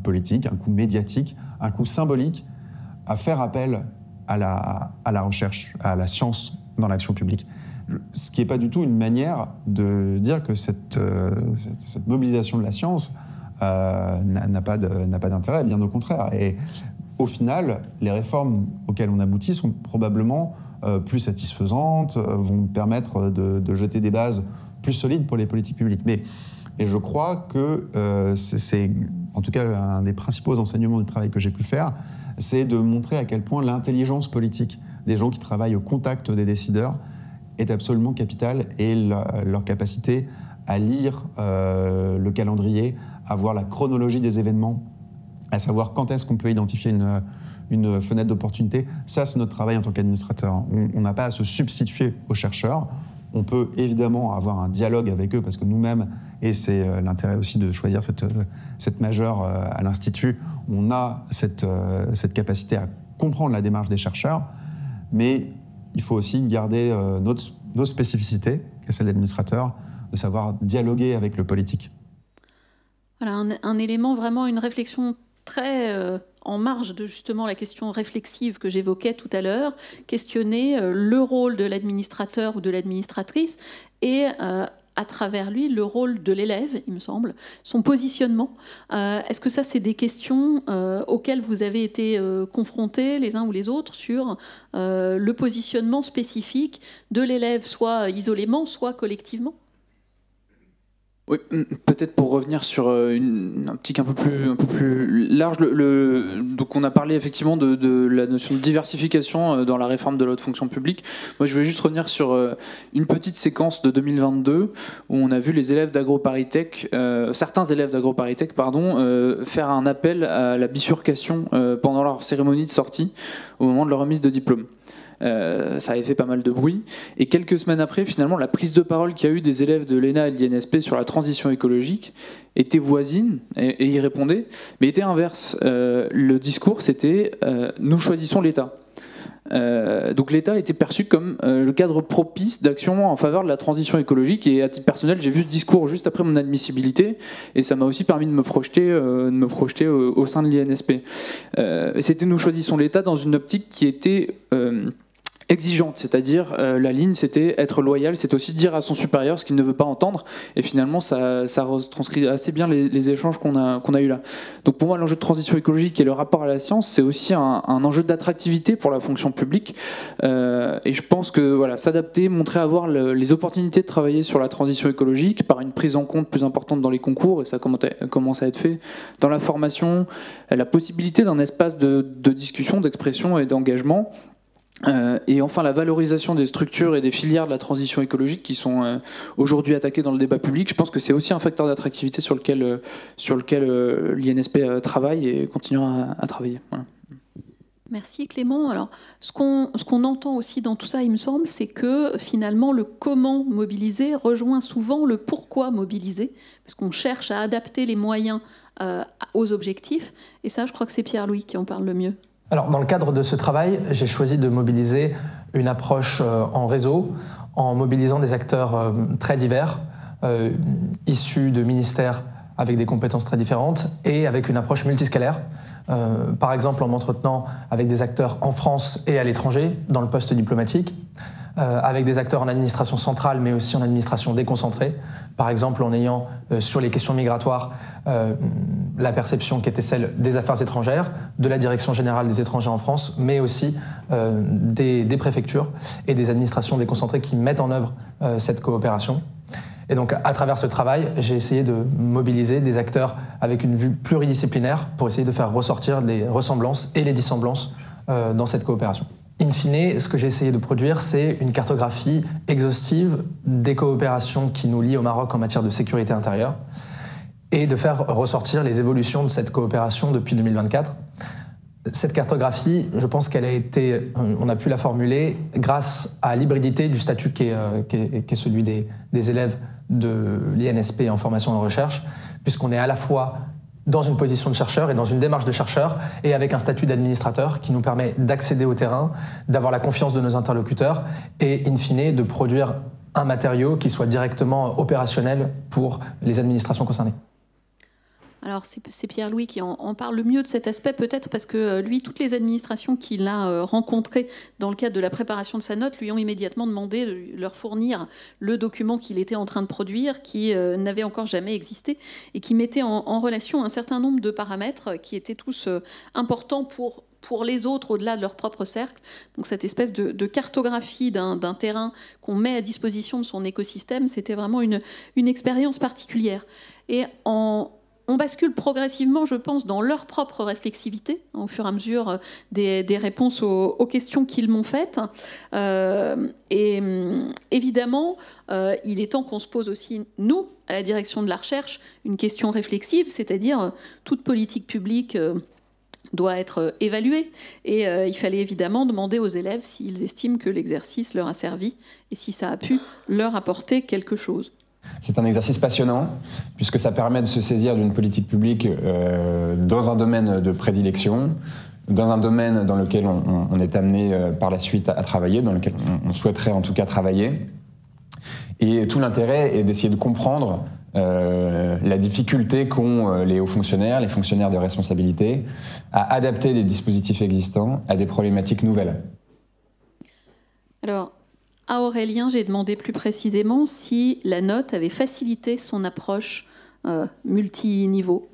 politique, un coût médiatique, un coût symbolique, à faire appel à la recherche, à la science dans l'action publique. Ce qui n'est pas du tout une manière de dire que cette mobilisation de la science n'a pas d'intérêt, bien au contraire. Et au final, les réformes auxquelles on aboutit sont probablement plus satisfaisantes, vont permettre de jeter des bases plus solides pour les politiques publiques. Mais je crois que c'est en tout cas un des principaux enseignements du travail que j'ai pu faire, c'est de montrer à quel point l'intelligence politique des gens qui travaillent au contact des décideurs est absolument capitale, et leur capacité à lire le calendrier, à voir la chronologie des événements, à savoir quand est-ce qu'on peut identifier une fenêtre d'opportunité. Ça, c'est notre travail en tant qu'administrateur. On n'a pas à se substituer aux chercheurs. On peut évidemment avoir un dialogue avec eux, parce que nous-mêmes, et c'est l'intérêt aussi de choisir cette majeure à l'Institut, on a cette capacité à comprendre la démarche des chercheurs, mais il faut aussi garder nos spécificités, qui est celle d'administrateur, de savoir dialoguer avec le politique. Voilà, un élément, vraiment une réflexion très en marge de justement la question réflexive que j'évoquais tout à l'heure, questionner le rôle de l'administrateur ou de l'administratrice et à travers lui le rôle de l'élève, il me semble, son positionnement. Est-ce que ça, c'est des questions auxquelles vous avez été confrontés les uns ou les autres sur le positionnement spécifique de l'élève, soit isolément, soit collectivement ? Oui, peut-être pour revenir sur un petit un peu plus large. Donc on a parlé effectivement de la notion de diversification dans la réforme de la haute fonction publique. Moi, je voulais juste revenir sur une petite séquence de 2022 où on a vu les élèves d'AgroParisTech, certains élèves d'AgroParisTech, faire un appel à la bifurcation pendant leur cérémonie de sortie au moment de leur remise de diplôme. Ça avait fait pas mal de bruit. Et quelques semaines après, finalement, la prise de parole qu'il y a eu des élèves de l'ENA et de l'INSP sur la transition écologique était voisine et y répondait, mais était inverse. Le discours, c'était « nous choisissons l'État ». Donc l'État était perçu comme le cadre propice d'action en faveur de la transition écologique, et à titre personnel j'ai vu ce discours juste après mon admissibilité et ça m'a aussi permis de me projeter au sein de l'INSP. C'était nous choisissons l'État dans une optique qui était exigeante, c'est-à-dire la ligne c'était être loyal, c'est aussi dire à son supérieur ce qu'il ne veut pas entendre, et finalement ça retranscrit assez bien les échanges qu'on a eu là. Donc pour moi l'enjeu de transition écologique et le rapport à la science, c'est aussi un enjeu d'attractivité pour la fonction publique, et je pense que voilà, s'adapter, montrer avoir les opportunités de travailler sur la transition écologique par une prise en compte plus importante dans les concours, et ça commence à être fait dans la formation, la possibilité d'un espace de discussion, d'expression et d'engagement. Et enfin la valorisation des structures et des filières de la transition écologique qui sont aujourd'hui attaquées dans le débat public. Je pense que c'est aussi un facteur d'attractivité sur lequel l'INSP travaille et continuera à travailler. Voilà. Merci Clément. Alors, ce qu'on entend aussi dans tout ça, il me semble, c'est que finalement le comment mobiliser rejoint souvent le pourquoi mobiliser, puisqu'on cherche à adapter les moyens aux objectifs. Et ça, je crois que c'est Pierre-Louis qui en parle le mieux. Alors, dans le cadre de ce travail, j'ai choisi de mobiliser une approche en réseau, en mobilisant des acteurs très divers, issus de ministères avec des compétences très différentes et avec une approche multiscalaire. Par exemple, en m'entretenant avec des acteurs en France et à l'étranger, dans le poste diplomatique, avec des acteurs en administration centrale, mais aussi en administration déconcentrée. Par exemple, en ayant sur les questions migratoires la perception qui était celle des affaires étrangères, de la Direction générale des étrangers en France, mais aussi des préfectures et des administrations déconcentrées qui mettent en œuvre cette coopération. Et donc, à travers ce travail, j'ai essayé de mobiliser des acteurs avec une vue pluridisciplinaire pour essayer de faire ressortir les ressemblances et les dissemblances dans cette coopération. In fine, ce que j'ai essayé de produire, c'est une cartographie exhaustive des coopérations qui nous lient au Maroc en matière de sécurité intérieure et de faire ressortir les évolutions de cette coopération depuis 2024. Cette cartographie, je pense qu'elle a été, on a pu la formuler grâce à l'hybridité du statut qui est celui des élèves de l'INSP en formation et en recherche, puisqu'on est à la fois dans une position de chercheur et dans une démarche de chercheur, et avec un statut d'administrateur qui nous permet d'accéder au terrain, d'avoir la confiance de nos interlocuteurs et, in fine, de produire un matériau qui soit directement opérationnel pour les administrations concernées. Alors c'est Pierre-Louis qui en parle le mieux de cet aspect, peut-être parce que lui, toutes les administrations qu'il a rencontrées dans le cadre de la préparation de sa note lui ont immédiatement demandé de leur fournir le document qu'il était en train de produire, qui n'avait encore jamais existé et qui mettait en relation un certain nombre de paramètres qui étaient tous importants pour les autres au-delà de leur propre cercle. Donc cette espèce de cartographie d'un terrain qu'on met à disposition de son écosystème, c'était vraiment une expérience particulière. Et on bascule progressivement, je pense, dans leur propre réflexivité, au fur et à mesure des réponses aux questions qu'ils m'ont faites. Et évidemment, il est temps qu'on se pose aussi, nous, à la direction de la recherche, une question réflexive, c'est-à-dire toute politique publique doit être évaluée. Et il fallait évidemment demander aux élèves s'ils estiment que l'exercice leur a servi et si ça a pu leur apporter quelque chose. C'est un exercice passionnant, puisque ça permet de se saisir d'une politique publique dans un domaine de prédilection, dans un domaine dans lequel on est amené par la suite à travailler, dans lequel on souhaiterait en tout cas travailler. Et tout l'intérêt est d'essayer de comprendre la difficulté qu'ont les hauts fonctionnaires, les fonctionnaires de responsabilité, à adapter les dispositifs existants à des problématiques nouvelles. Alors, à Aurélien, j'ai demandé plus précisément si la note avait facilité son approche multiniveau.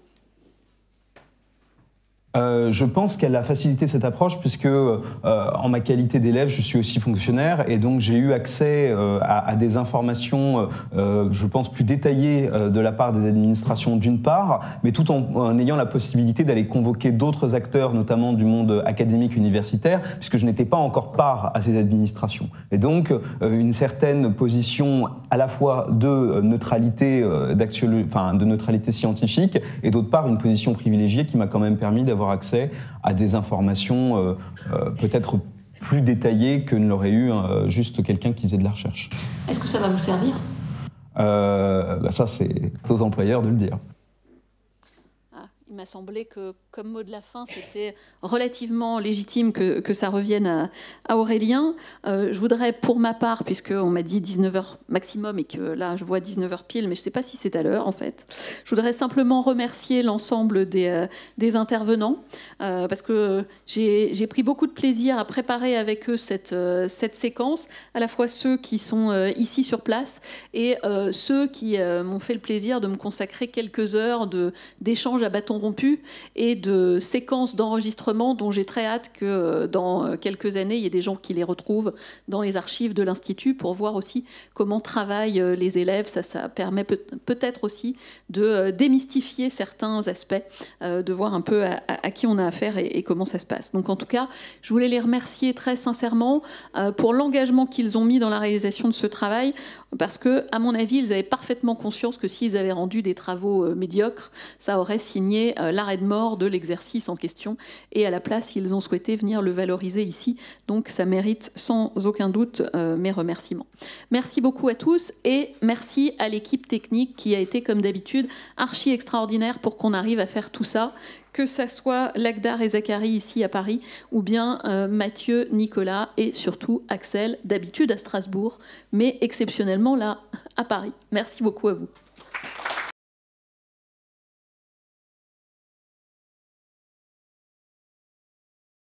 Je pense qu'elle a facilité cette approche puisque en ma qualité d'élève, je suis aussi fonctionnaire et donc j'ai eu accès à des informations, je pense, plus détaillées de la part des administrations d'une part, mais tout en ayant la possibilité d'aller convoquer d'autres acteurs, notamment du monde académique universitaire, puisque je n'étais pas encore part à ces administrations. Et donc une certaine position à la fois de neutralité, de neutralité scientifique et d'autre part une position privilégiée qui m'a quand même permis d'avoir accès à des informations peut-être plus détaillées que ne l'aurait eu juste quelqu'un qui faisait de la recherche. Est-ce que ça va vous servir ? Ça, c'est aux employeurs de le dire. Il m'a semblé que, comme mot de la fin, c'était relativement légitime que ça revienne à Aurélien. Je voudrais, pour ma part, puisqu'on m'a dit 19h maximum et que là, je vois 19h pile, mais je ne sais pas si c'est à l'heure, en fait. Je voudrais simplement remercier l'ensemble des intervenants, parce que j'ai pris beaucoup de plaisir à préparer avec eux cette séquence, à la fois ceux qui sont ici sur place et ceux qui m'ont fait le plaisir de me consacrer quelques heures d'échanges à bâton rompu et de séquences d'enregistrement dont j'ai très hâte que dans quelques années, il y ait des gens qui les retrouvent dans les archives de l'Institut pour voir aussi comment travaillent les élèves. Ça permet peut-être aussi de démystifier certains aspects, de voir un peu à qui on a affaire et comment ça se passe. Donc en tout cas, je voulais les remercier très sincèrement pour l'engagement qu'ils ont mis dans la réalisation de ce travail, parce que, à mon avis, ils avaient parfaitement conscience que s'ils avaient rendu des travaux médiocres, ça aurait signé l'arrêt de mort de l'exercice en question, et à la place, ils ont souhaité venir le valoriser ici. Donc ça mérite sans aucun doute mes remerciements. Merci beaucoup à tous, et merci à l'équipe technique qui a été, comme d'habitude, archi extraordinaire pour qu'on arrive à faire tout ça, que ça soit Lagdar et Zachary ici à Paris, ou bien Mathieu, Nicolas et surtout Axel, d'habitude à Strasbourg, mais exceptionnellement là à Paris. Merci beaucoup à vous.